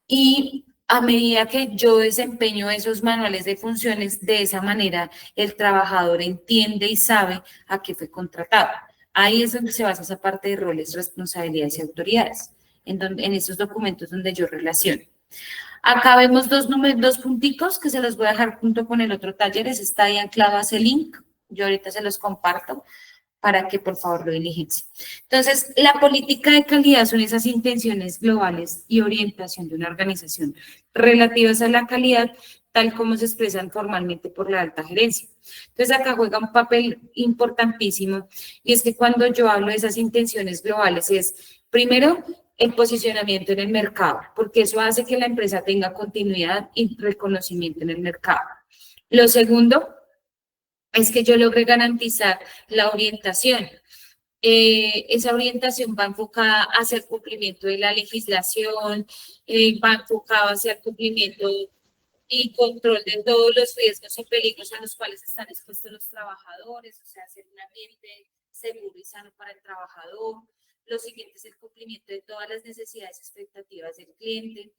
Y a medida que yo desempeño esos manuales de funciones, de esa manera el trabajador entiende y sabe a qué fue contratado. Ahí es donde se basa esa parte de roles, responsabilidades y autoridades, en esos documentos donde yo relaciono. Acá vemos dos punticos que se los voy a dejar junto con el otro taller. Está ahí anclado a ese link. Yo ahorita se los comparto para que por favor lo diligencien. Entonces, la política de calidad son esas intenciones globales y orientación de una organización relativas a la calidad, tal como se expresan formalmente por la alta gerencia. Entonces, acá juega un papel importantísimo y es que cuando yo hablo de esas intenciones globales es, primero, el posicionamiento en el mercado, porque eso hace que la empresa tenga continuidad y reconocimiento en el mercado. Lo segundo es que yo logre garantizar la orientación. Esa orientación va enfocada hacia el cumplimiento de la legislación, va enfocada hacia el cumplimiento y control de todos los riesgos y peligros a los cuales están expuestos los trabajadores, o sea, hacer un ambiente seguro y sano para el trabajador. Lo siguiente es el cumplimiento de todas las necesidades y expectativas del cliente.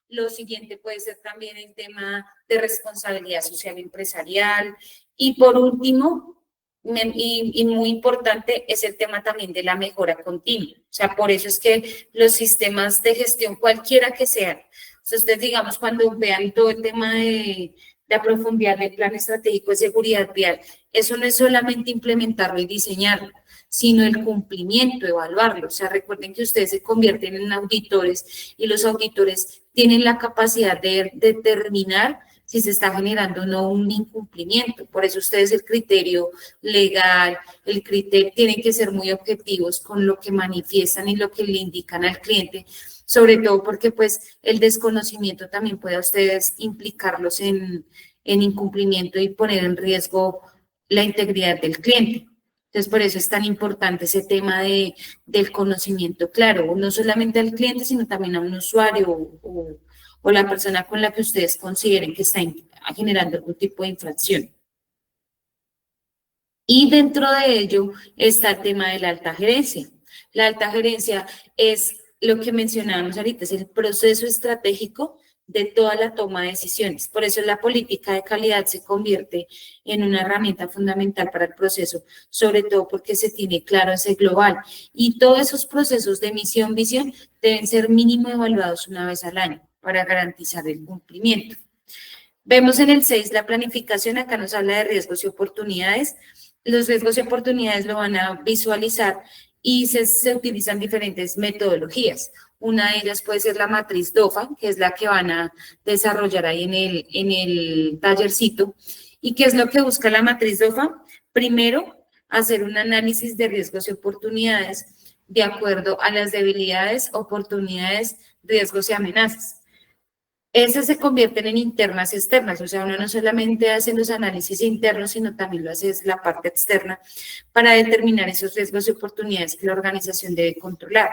Lo siguiente puede ser también el tema de responsabilidad social empresarial. Y por último, y muy importante, es el tema también de la mejora continua. O sea, por eso es que los sistemas de gestión, cualquiera que sean, o sea, ustedes digamos cuando vean todo el tema de profundidad del plan estratégico de seguridad vial, eso no es solamente implementarlo y diseñarlo, sino el cumplimiento, evaluarlo. O sea, recuerden que ustedes se convierten en auditores y los auditores tienen la capacidad de determinar si se está generando o no un incumplimiento. Por eso ustedes el criterio legal, el criterio, tienen que ser muy objetivos con lo que manifiestan y lo que le indican al cliente, sobre todo porque pues el desconocimiento también puede a ustedes implicarlos en incumplimiento y poner en riesgo la integridad del cliente. Entonces, por eso es tan importante ese tema del conocimiento claro, no solamente al cliente, sino también a un usuario o la persona con la que ustedes consideren que está generando algún tipo de infracción. Y dentro de ello está el tema de la alta gerencia. La alta gerencia es lo que mencionábamos ahorita, es el proceso estratégico de toda la toma de decisiones. Por eso la política de calidad se convierte en una herramienta fundamental para el proceso, sobre todo porque se tiene claro ese global. Y todos esos procesos de misión, visión, deben ser mínimo evaluados una vez al año para garantizar el cumplimiento. Vemos en el 6 la planificación, acá nos habla de riesgos y oportunidades. Los riesgos y oportunidades lo van a visualizar y se utilizan diferentes metodologías. Una de ellas puede ser la matriz DOFA, que es la que van a desarrollar ahí en el tallercito. ¿Y qué es lo que busca la matriz DOFA? Primero, hacer un análisis de riesgos y oportunidades de acuerdo a las debilidades, oportunidades, riesgos y amenazas. Esas se convierten en internas y externas, o sea, uno no solamente hace los análisis internos, sino también lo hace la parte externa para determinar esos riesgos y oportunidades que la organización debe controlar.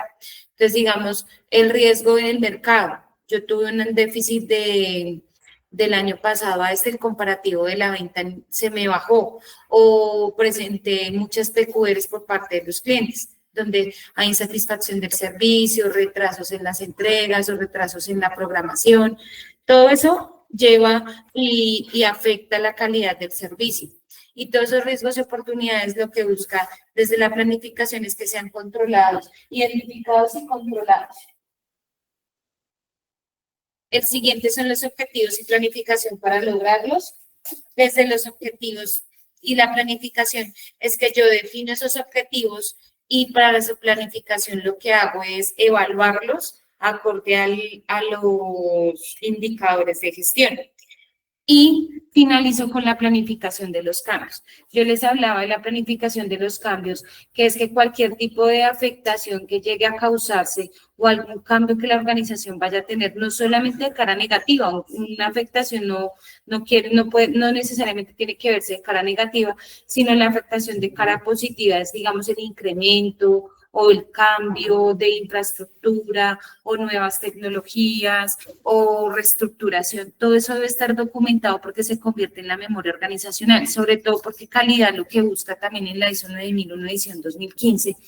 Entonces, digamos, el riesgo en el mercado. Yo tuve un déficit del año pasado a el comparativo de la venta se me bajó o presenté muchas PQRs por parte de los clientes, donde hay insatisfacción del servicio, retrasos en las entregas o retrasos en la programación. Todo eso lleva y afecta la calidad del servicio. Y todos esos riesgos y oportunidades lo que busca desde la planificación es que sean controlados, identificados y controlados. El siguiente son los objetivos y planificación para lograrlos. Desde los objetivos y la planificación es que yo defino esos objetivos y para su planificación lo que hago es evaluarlos acorde a los indicadores de gestión. Y finalizo con la planificación de los cambios. Yo les hablaba de la planificación de los cambios, que es que cualquier tipo de afectación que llegue a causarse o algún cambio que la organización vaya a tener, no solamente de cara negativa, una afectación no necesariamente tiene que verse de cara negativa, sino la afectación de cara positiva, es digamos el incremento o el cambio de infraestructura o nuevas tecnologías o reestructuración. Todo eso debe estar documentado porque se convierte en la memoria organizacional, sobre todo porque calidad lo que busca también en la ISO 9001 edición 2015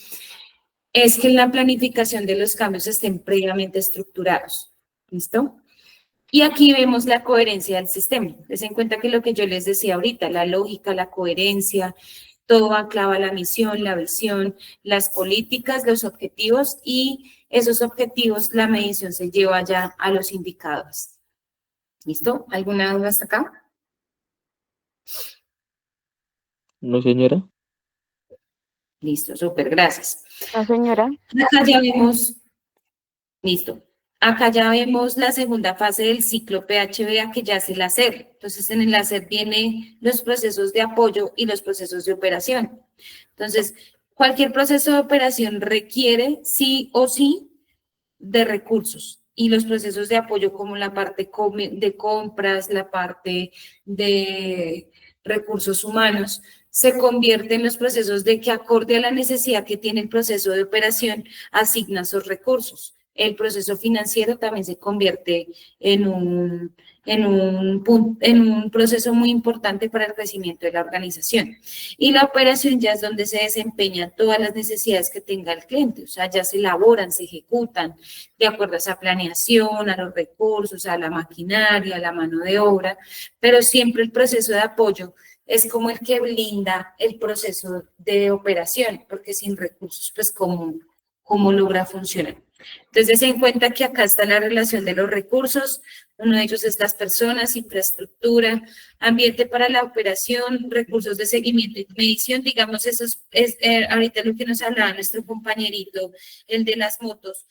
es que en la planificación de los cambios estén previamente estructurados. ¿Listo? Y aquí vemos la coherencia del sistema. Les en cuenta que lo que yo les decía ahorita, la lógica, la coherencia, todo anclava a la misión, la visión, las políticas, los objetivos y esos objetivos, la medición se lleva ya a los indicadores. ¿Listo? ¿Alguna duda hasta acá? No, señora. Listo, súper, gracias. La señora. Acá ya vemos, listo. Acá ya vemos la segunda fase del ciclo PHBA que ya es el hacer. Entonces, en el hacer vienen los procesos de apoyo y los procesos de operación. Entonces, cualquier proceso de operación requiere sí o sí de recursos. Y los procesos de apoyo como la parte de compras, la parte de recursos humanos, se convierten en los procesos de que acorde a la necesidad que tiene el proceso de operación, asigna esos recursos. El proceso financiero también se convierte en un proceso muy importante para el crecimiento de la organización. Y la operación ya es donde se desempeñan todas las necesidades que tenga el cliente, o sea, ya se elaboran, se ejecutan de acuerdo a esa planeación, a los recursos, a la maquinaria, a la mano de obra, pero siempre el proceso de apoyo es como el que blinda el proceso de operación, porque sin recursos, pues, ¿cómo logra funcionar? Entonces, se en cuenta que acá está la relación de los recursos, uno de ellos es las personas, infraestructura, ambiente para la operación, recursos de seguimiento y medición, digamos, eso es ahorita lo que nos hablaba nuestro compañerito, el de las motos.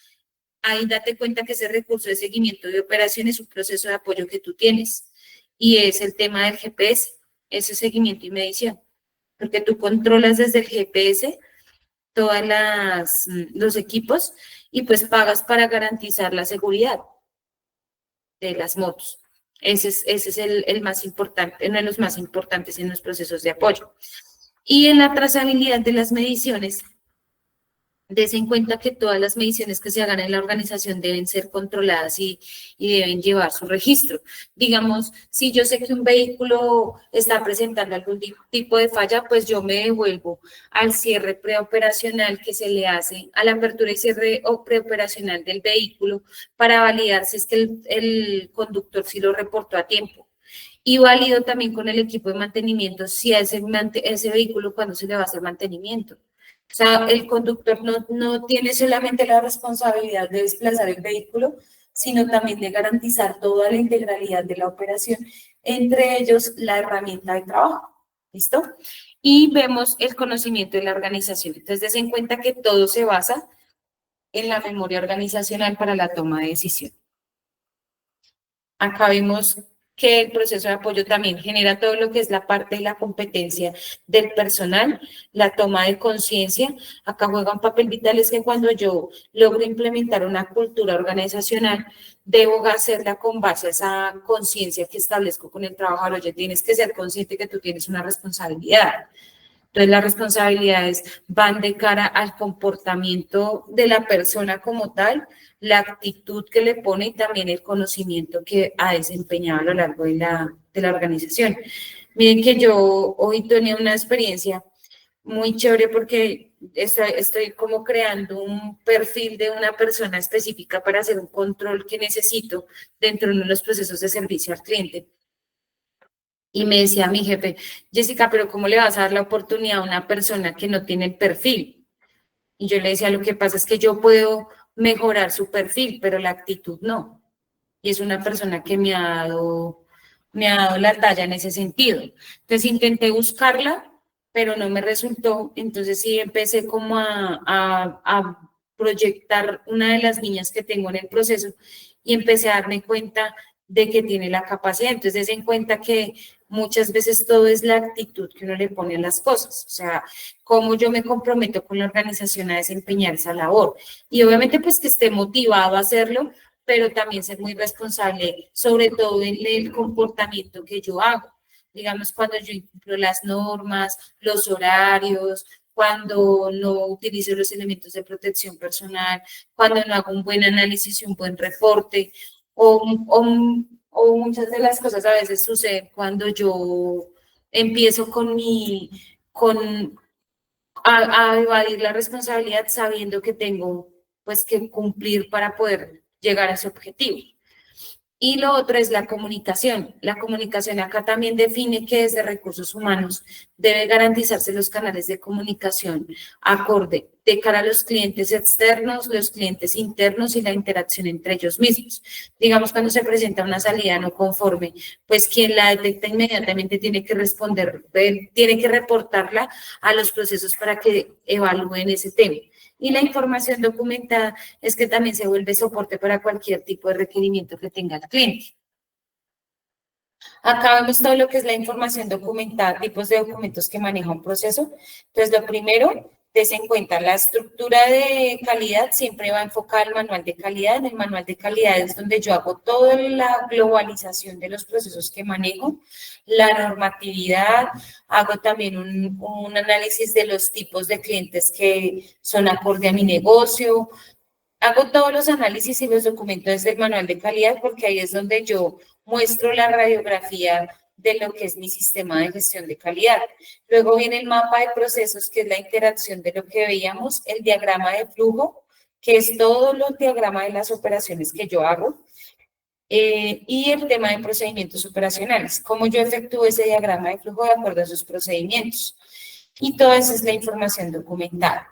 Ahí date cuenta que ese recurso de seguimiento de operación es un proceso de apoyo que tú tienes. y es el tema del GPS, ese seguimiento y medición, porque tú controlas desde el GPS todas los equipos y pues pagas para garantizar la seguridad de las motos. Ese es el más importante, uno de los más importantes en los procesos de apoyo. Y en la trazabilidad de las mediciones, des en cuenta que todas las mediciones que se hagan en la organización deben ser controladas y deben llevar su registro. Digamos, si yo sé que un vehículo está presentando algún tipo de falla, pues yo me devuelvo al cierre preoperacional que se le hace, a la apertura y cierre preoperacional del vehículo para validar si es que el conductor sí lo reportó a tiempo. Y válido también con el equipo de mantenimiento si a ese vehículo cuando se le va a hacer mantenimiento. O sea, el conductor no tiene solamente la responsabilidad de desplazar el vehículo, sino también de garantizar toda la integralidad de la operación, entre ellos la herramienta de trabajo. ¿Listo? Y vemos el conocimiento de la organización. Entonces, des en cuenta que todo se basa en la memoria organizacional para la toma de decisión. Acá vemos que el proceso de apoyo también genera todo lo que es la parte de la competencia del personal, la toma de conciencia. Acá juega un papel vital, es que cuando yo logro implementar una cultura organizacional, debo hacerla con base a esa conciencia que establezco con el trabajador. Oye, tienes que ser consciente que tú tienes una responsabilidad. Entonces, las responsabilidades van de cara al comportamiento de la persona como tal, la actitud que le pone y también el conocimiento que ha desempeñado a lo largo de la organización. Miren que yo hoy tenía una experiencia muy chévere porque estoy como creando un perfil de una persona específica para hacer un control que necesito dentro de los procesos de servicio al cliente. Y me decía mi jefe, Jessica, pero ¿cómo le vas a dar la oportunidad a una persona que no tiene el perfil? Y yo le decía, lo que pasa es que yo puedo mejorar su perfil, pero la actitud no. Y es una persona que me ha dado la talla en ese sentido. Entonces intenté buscarla, pero no me resultó. Entonces sí empecé como a proyectar una de las niñas que tengo en el proceso y empecé a darme cuenta de que tiene la capacidad. Entonces, des en cuenta que muchas veces todo es la actitud que uno le pone a las cosas. O sea, cómo yo me comprometo con la organización a desempeñar esa labor. Y obviamente, pues que esté motivado a hacerlo, pero también ser muy responsable, sobre todo en el comportamiento que yo hago. Digamos, cuando yo incumplo las normas, los horarios, cuando no utilizo los elementos de protección personal, cuando no hago un buen análisis y un buen reporte, o muchas de las cosas a veces suceden cuando yo empiezo a evadir la responsabilidad sabiendo que tengo pues que cumplir para poder llegar a ese objetivo. Y lo otro es la comunicación. La comunicación acá también define que desde recursos humanos debe garantizarse los canales de comunicación acorde de cara a los clientes externos, los clientes internos y la interacción entre ellos mismos. Digamos, cuando se presenta una salida no conforme, pues quien la detecta inmediatamente tiene que responder, tiene que reportarla a los procesos para que evalúen ese tema. Y la información documentada es que también se vuelve soporte para cualquier tipo de requerimiento que tenga el cliente. Acá vemos todo lo que es la información documentada, tipos de documentos que maneja un proceso. Entonces, lo primero, des en cuenta, la estructura de calidad siempre va enfocada al manual de calidad. En el manual de calidad es donde yo hago toda la globalización de los procesos que manejo, la normatividad, hago también un análisis de los tipos de clientes que son acorde a mi negocio. Hago todos los análisis y los documentos del manual de calidad porque ahí es donde yo muestro la radiografía de lo que es mi sistema de gestión de calidad. Luego viene el mapa de procesos, que es la interacción de lo que veíamos, el diagrama de flujo, que es todo el diagrama de las operaciones que yo hago, y el tema de procedimientos operacionales, cómo yo efectúo ese diagrama de flujo de acuerdo a sus procedimientos. Y toda esa es la información documentada.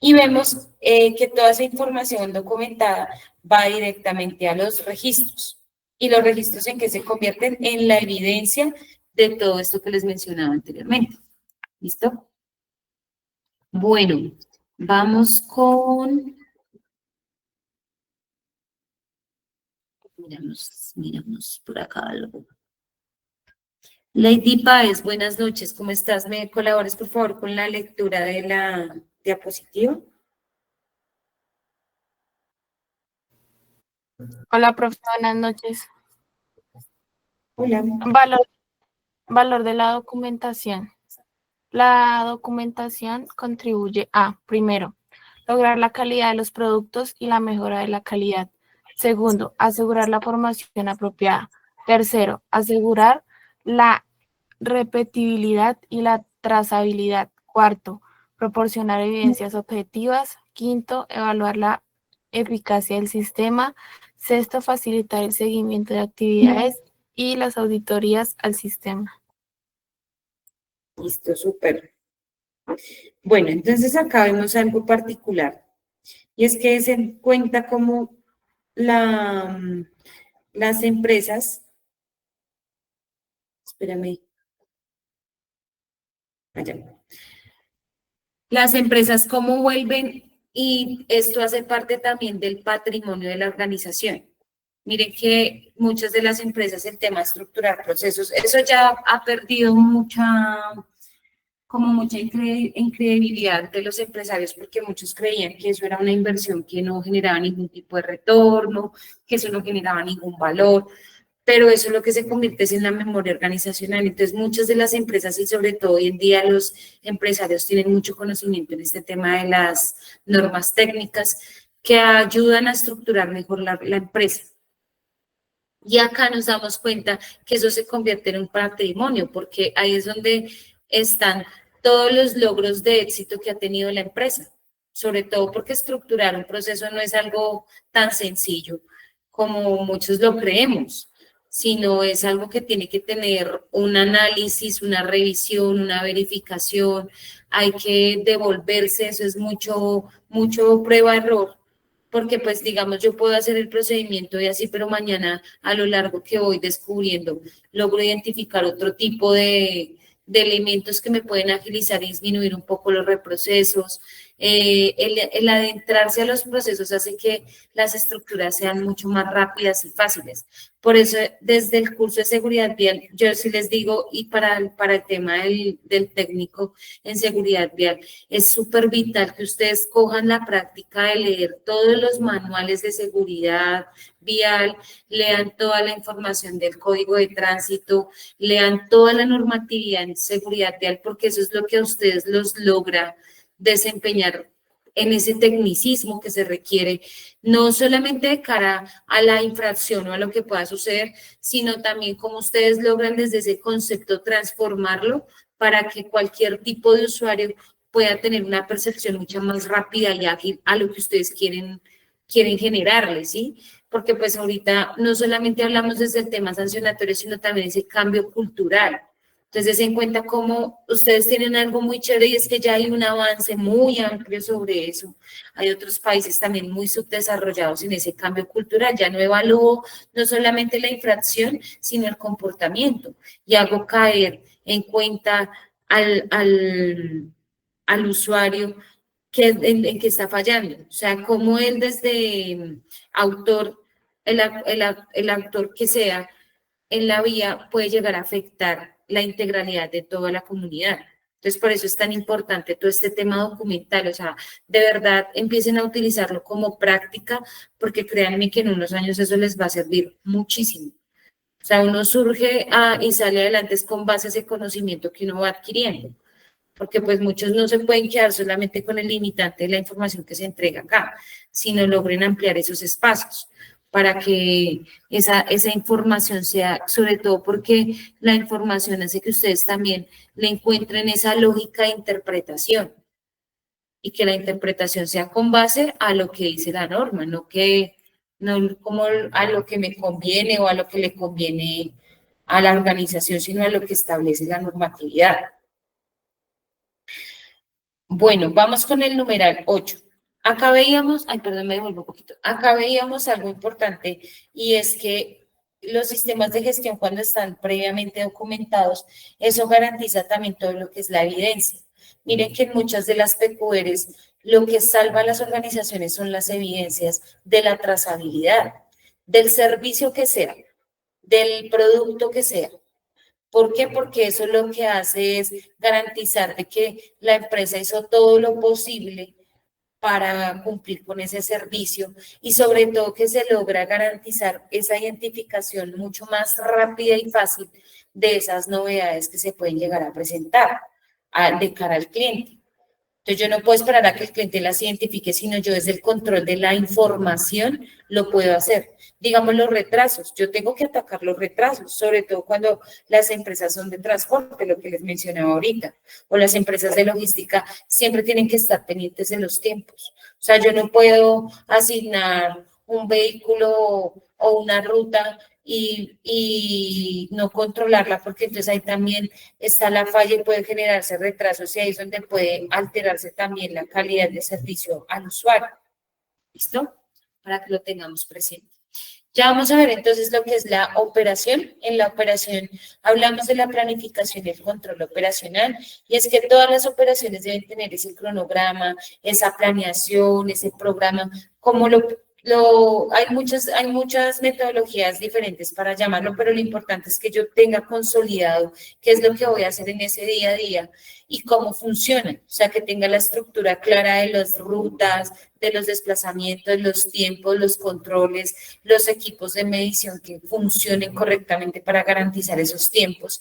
Y vemos que toda esa información documentada va directamente a los registros. Y los registros en que se convierten en la evidencia de todo esto que les mencionaba anteriormente. ¿Listo? Bueno, vamos con... Miramos por acá algo. Lady Páez, buenas noches, ¿cómo estás? ¿Me colabores, por favor, con la lectura de la diapositiva? Hola, profe, buenas noches. Hola. Valor de la documentación. La documentación contribuye a, primero, lograr la calidad de los productos y la mejora de la calidad. Segundo, asegurar la formación apropiada. Tercero, asegurar la repetibilidad y la trazabilidad. Cuarto, proporcionar evidencias objetivas. Quinto, evaluar la eficacia del sistema. Sexto, facilitar el seguimiento de actividades y las auditorías al sistema. Listo, súper. Bueno, entonces acá vemos algo particular. Y es que se en cuenta cómo las empresas, espérame, allá. Las empresas cómo vuelven, y esto hace parte también del patrimonio de la organización. Miren que muchas de las empresas, el tema de estructurar procesos, eso ya ha perdido mucha incredibilidad de los empresarios, porque muchos creían que eso era una inversión que no generaba ningún tipo de retorno, que eso no generaba ningún valor, pero eso es lo que se convierte en la memoria organizacional. Entonces, muchas de las empresas, y sobre todo hoy en día los empresarios, tienen mucho conocimiento en este tema de las normas técnicas que ayudan a estructurar mejor la empresa. Y acá nos damos cuenta que eso se convierte en un patrimonio, porque ahí es donde están todos los logros de éxito que ha tenido la empresa, sobre todo porque estructurar un proceso no es algo tan sencillo como muchos lo creemos, sino es algo que tiene que tener un análisis, una revisión, una verificación, hay que devolverse, eso es mucho prueba-error, porque pues digamos yo puedo hacer el procedimiento y así, pero mañana a lo largo que voy descubriendo, logro identificar otro tipo de elementos que me pueden agilizar y disminuir un poco los reprocesos. El adentrarse a los procesos hace que las estructuras sean mucho más rápidas y fáciles. Por eso, desde el curso de seguridad vial, yo sí les digo, y para el tema del técnico en seguridad vial, es súper vital que ustedes cojan la práctica de leer todos los manuales de seguridad vial, lean toda la información del código de tránsito, lean toda la normatividad en seguridad vial, porque eso es lo que a ustedes los logra desempeñar en ese tecnicismo que se requiere, no solamente de cara a la infracción o a lo que pueda suceder, sino también cómo ustedes logran desde ese concepto transformarlo para que cualquier tipo de usuario pueda tener una percepción mucho más rápida y ágil a lo que ustedes quieren generarle, ¿sí? Porque pues ahorita no solamente hablamos desde el tema sancionatorio, sino también ese cambio cultural. Entonces, en cuenta cómo ustedes tienen algo muy chévere y es que ya hay un avance muy amplio sobre eso. Hay otros países también muy subdesarrollados en ese cambio cultural. Ya no evalúo no solamente la infracción, sino el comportamiento. Y hago caer en cuenta al usuario en que está fallando. O sea, cómo él desde autor, el autor que sea en la vía puede llegar a afectar la integralidad de toda la comunidad. Entonces, por eso es tan importante todo este tema documental, o sea, de verdad empiecen a utilizarlo como práctica, porque créanme que en unos años eso les va a servir muchísimo. O sea, uno surge y sale adelante es con base a ese conocimiento que uno va adquiriendo, porque pues muchos no se pueden quedar solamente con el limitante de la información que se entrega acá, sino logren ampliar esos espacios para que esa información sea, sobre todo porque la información hace que ustedes también le encuentren esa lógica de interpretación y que la interpretación sea con base a lo que dice la norma, no como a lo que me conviene o a lo que le conviene a la organización, sino a lo que establece la normatividad. Bueno, vamos con el numeral 8. Acá veíamos, perdón, me devuelvo un poquito. Acá veíamos algo importante y es que los sistemas de gestión cuando están previamente documentados, eso garantiza también todo lo que es la evidencia. Miren que en muchas de las PQRs lo que salva a las organizaciones son las evidencias de la trazabilidad, del servicio que sea, del producto que sea. ¿Por qué? Porque eso lo que hace es garantizar de que la empresa hizo todo lo posible para cumplir con ese servicio y sobre todo que se logra garantizar esa identificación mucho más rápida y fácil de esas novedades que se pueden llegar a presentar de cara al cliente. Entonces yo no puedo esperar a que el cliente las identifique, sino yo desde el control de la información lo puedo hacer. Digamos los retrasos, yo tengo que atacar los retrasos, sobre todo cuando las empresas son de transporte, lo que les mencionaba ahorita, o las empresas de logística siempre tienen que estar pendientes de los tiempos. O sea, yo no puedo asignar un vehículo o una ruta y no controlarla, porque entonces ahí también está la falla y puede generarse retrasos y ahí es donde puede alterarse también la calidad de servicio al usuario. ¿Listo? Para que lo tengamos presente. Ya vamos a ver entonces lo que es la operación. En la operación hablamos de la planificación y el control operacional, y es que todas las operaciones deben tener ese cronograma, esa planeación, ese programa, como hay muchas metodologías diferentes para llamarlo, pero lo importante es que yo tenga consolidado qué es lo que voy a hacer en ese día a día y cómo funciona, o sea, que tenga la estructura clara de las rutas, de los desplazamientos, los tiempos, los controles, los equipos de medición que funcionen correctamente para garantizar esos tiempos.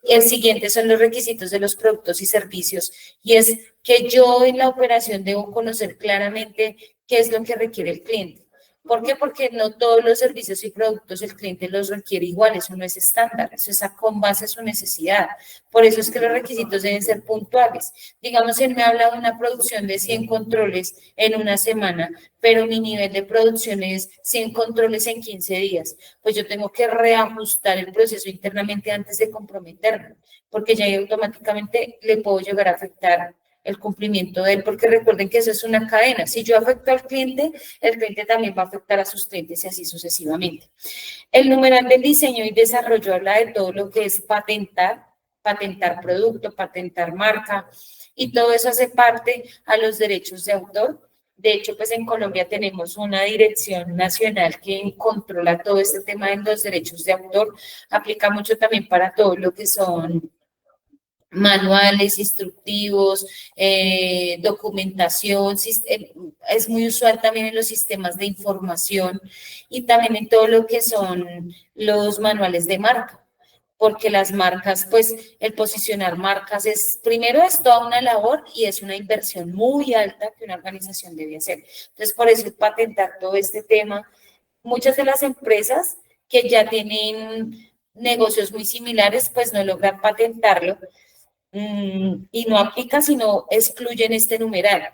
El siguiente son los requisitos de los productos y servicios, y es que yo en la operación debo conocer claramente qué es lo que requiere el cliente. ¿Por qué? Porque no todos los servicios y productos el cliente los requiere igual, eso no es estándar, eso es con base a su necesidad. Por eso es que los requisitos deben ser puntuales. Digamos, él me habla de una producción de 100 controles en una semana, pero mi nivel de producción es 100 controles en 15 días. Pues yo tengo que reajustar el proceso internamente antes de comprometerme, porque ya automáticamente le puedo llegar a afectar el cumplimiento de él, porque recuerden que eso es una cadena. Si yo afecto al cliente, el cliente también va a afectar a sus clientes y así sucesivamente. El numeral del diseño y desarrollo habla de todo lo que es patentar producto, patentar marca, y todo eso hace parte a los derechos de autor. De hecho, pues en Colombia tenemos una dirección nacional que controla todo este tema de los derechos de autor. Aplica mucho también para todo lo que son manuales, instructivos, documentación, es muy usual también en los sistemas de información y también en todo lo que son los manuales de marca, porque las marcas, pues el posicionar marcas primero es toda una labor y es una inversión muy alta que una organización debe hacer. Entonces, por eso patentar todo este tema, muchas de las empresas que ya tienen negocios muy similares, pues no logran patentarlo, y no aplican, sino excluyen este numeral.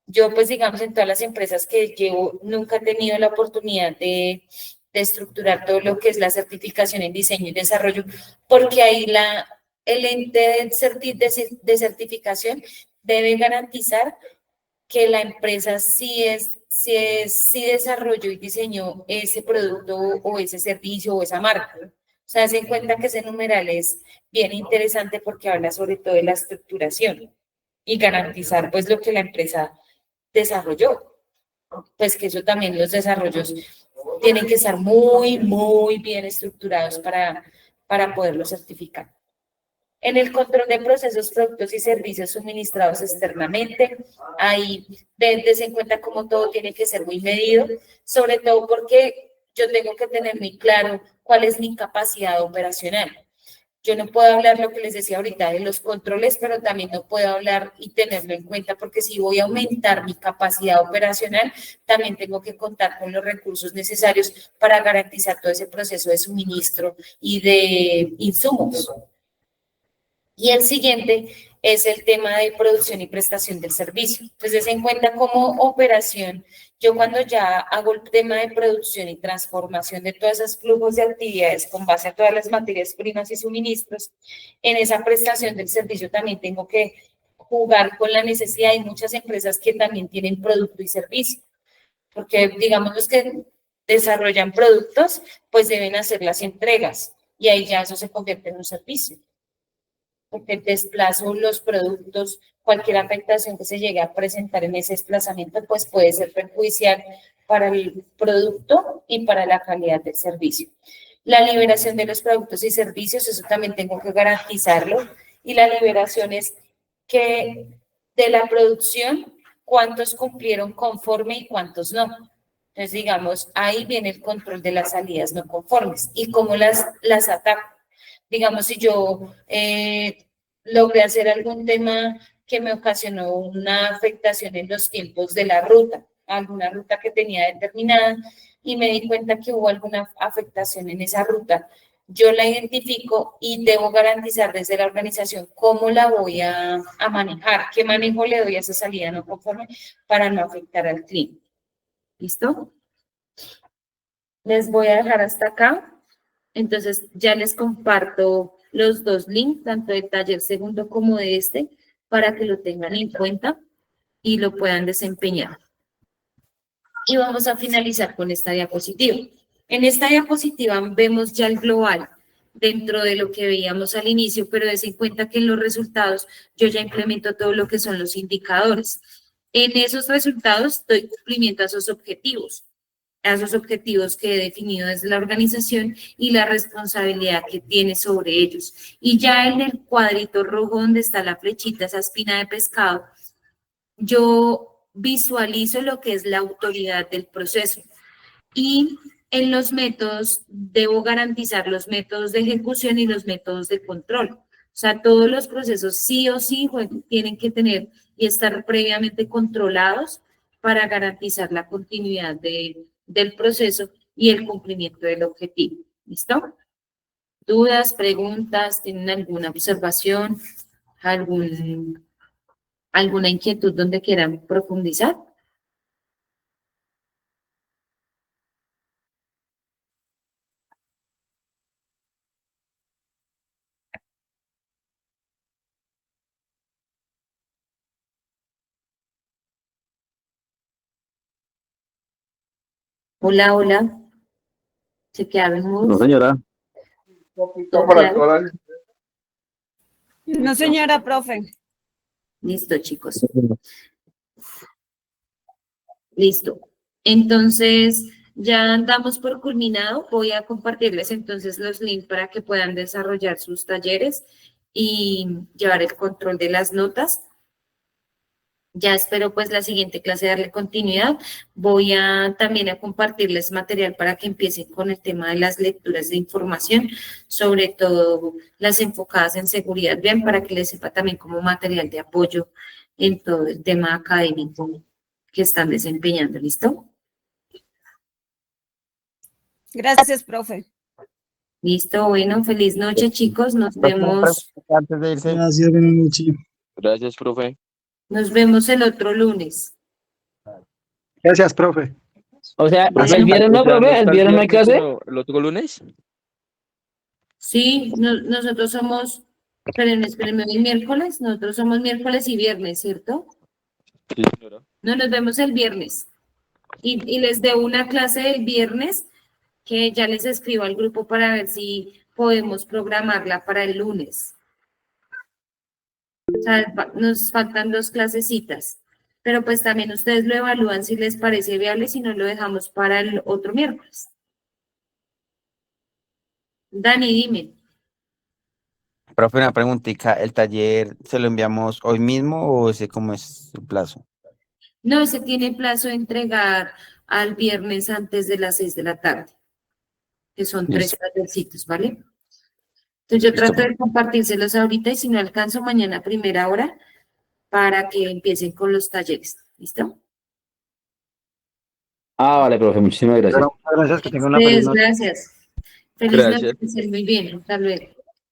Yo, pues, digamos, en todas las empresas que llevo, nunca he tenido la oportunidad de estructurar todo lo que es la certificación en diseño y desarrollo, porque ahí el ente de certificación debe garantizar que la empresa sí desarrolló y diseñó ese producto o ese servicio o esa marca. O sea, se cuenta que ese numeral es bien interesante porque habla sobre todo de la estructuración y garantizar pues lo que la empresa desarrolló. Pues que eso también, los desarrollos tienen que estar muy, muy bien estructurados para poderlo certificar. En el control de procesos, productos y servicios suministrados externamente, ahí dense en cuenta cómo todo tiene que ser muy medido, sobre todo porque yo tengo que tener muy claro cuál es mi capacidad operacional. Yo no puedo hablar lo que les decía ahorita de los controles, pero también no puedo hablar y tenerlo en cuenta porque si voy a aumentar mi capacidad operacional, también tengo que contar con los recursos necesarios para garantizar todo ese proceso de suministro y de insumos. Y el siguiente es el tema de producción y prestación del servicio. Entonces, en cuenta como operación, yo cuando ya hago el tema de producción y transformación de todos esos flujos de actividades con base a todas las materias primas y suministros, en esa prestación del servicio también tengo que jugar con la necesidad de muchas empresas que también tienen producto y servicio. Porque, digamos, los que desarrollan productos, pues deben hacer las entregas y ahí ya eso se convierte en un servicio. Porque desplazo los productos, cualquier afectación que se llegue a presentar en ese desplazamiento, pues puede ser perjudicial para el producto y para la calidad del servicio. La liberación de los productos y servicios, eso también tengo que garantizarlo. Y la liberación es que de la producción, cuántos cumplieron conforme y cuántos no. Entonces, digamos, ahí viene el control de las salidas no conformes y cómo las ataco. Digamos, si yo logré hacer algún tema que me ocasionó una afectación en los tiempos de la ruta, alguna ruta que tenía determinada, y me di cuenta que hubo alguna afectación en esa ruta, yo la identifico y debo garantizar desde la organización cómo la voy a manejar, qué manejo le doy a esa salida no conforme para no afectar al cliente. ¿Listo? Les voy a dejar hasta acá. Entonces, ya les comparto los dos links, tanto del taller segundo como de este, para que lo tengan en cuenta y lo puedan desempeñar. Y vamos a finalizar con esta diapositiva. En esta diapositiva vemos ya el global dentro de lo que veíamos al inicio, pero des en cuenta que en los resultados yo ya implemento todo lo que son los indicadores. En esos resultados doy cumplimiento a esos objetivos que he definido desde la organización y la responsabilidad que tiene sobre ellos. Y ya en el cuadrito rojo donde está la flechita, esa espina de pescado, yo visualizo lo que es la autoridad del proceso. Y en los métodos debo garantizar los métodos de ejecución y los métodos de control. O sea, todos los procesos sí o sí tienen que tener y estar previamente controlados para garantizar la continuidad del proceso y el cumplimiento del objetivo. ¿Listo? ¿Dudas, preguntas? ¿Tienen alguna observación? ¿Alguna inquietud donde quieran profundizar? Hola, hola. ¿Se quedaron mudos? No, señora. No, señora, profe. Listo, chicos. Listo. Entonces, ya andamos por culminado. Voy a compartirles entonces los links para que puedan desarrollar sus talleres y llevar el control de las notas. Ya espero pues la siguiente clase darle continuidad. Voy también a compartirles material para que empiecen con el tema de las lecturas de información, sobre todo las enfocadas en seguridad, bien, para que les sepa también como material de apoyo en todo el tema académico que están desempeñando. ¿Listo? Gracias, profe. Listo, bueno, feliz noche, chicos. Nos vemos. Antes de irse. Gracias, buenas noches. Gracias, profe. Nos vemos el otro lunes. Gracias, profe. O sea, Bueno, el viernes no, profe, el viernes no hay clase. ¿El otro lunes? Sí, nosotros somos, espérenme, hoy miércoles, nosotros somos miércoles y viernes, ¿cierto? Sí, señora. No, nos vemos el viernes. Y les debo una clase el viernes que ya les escribo al grupo para ver si podemos programarla para el lunes. O sea, nos faltan 2 clasecitas, pero pues también ustedes lo evalúan si les parece viable, si no lo dejamos para el otro miércoles. Dani, dime. Profe, una preguntita, ¿el taller se lo enviamos hoy mismo o ese cómo es el plazo? No, se tiene plazo de entregar al viernes antes de las 6 de la tarde, que son 3 Listo. tallercitos, ¿vale? Entonces yo Listo. trato de compartírselos ahorita y si no alcanzo mañana a primera hora para que empiecen con los talleres. ¿Listo? Ah, vale, profe, muchísimas gracias. Muchas gracias, que tengan una feliz noche. Gracias. Feliz Gracias. noche, que estén muy bien. Hasta luego.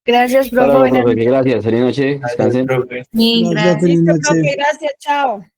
Gracias, Hasta profe. luego, Buenas profe, que gracias. Feliz noche, descansen. Bien, Gracias, gracias. feliz Listo, noche. profe, gracias, chao.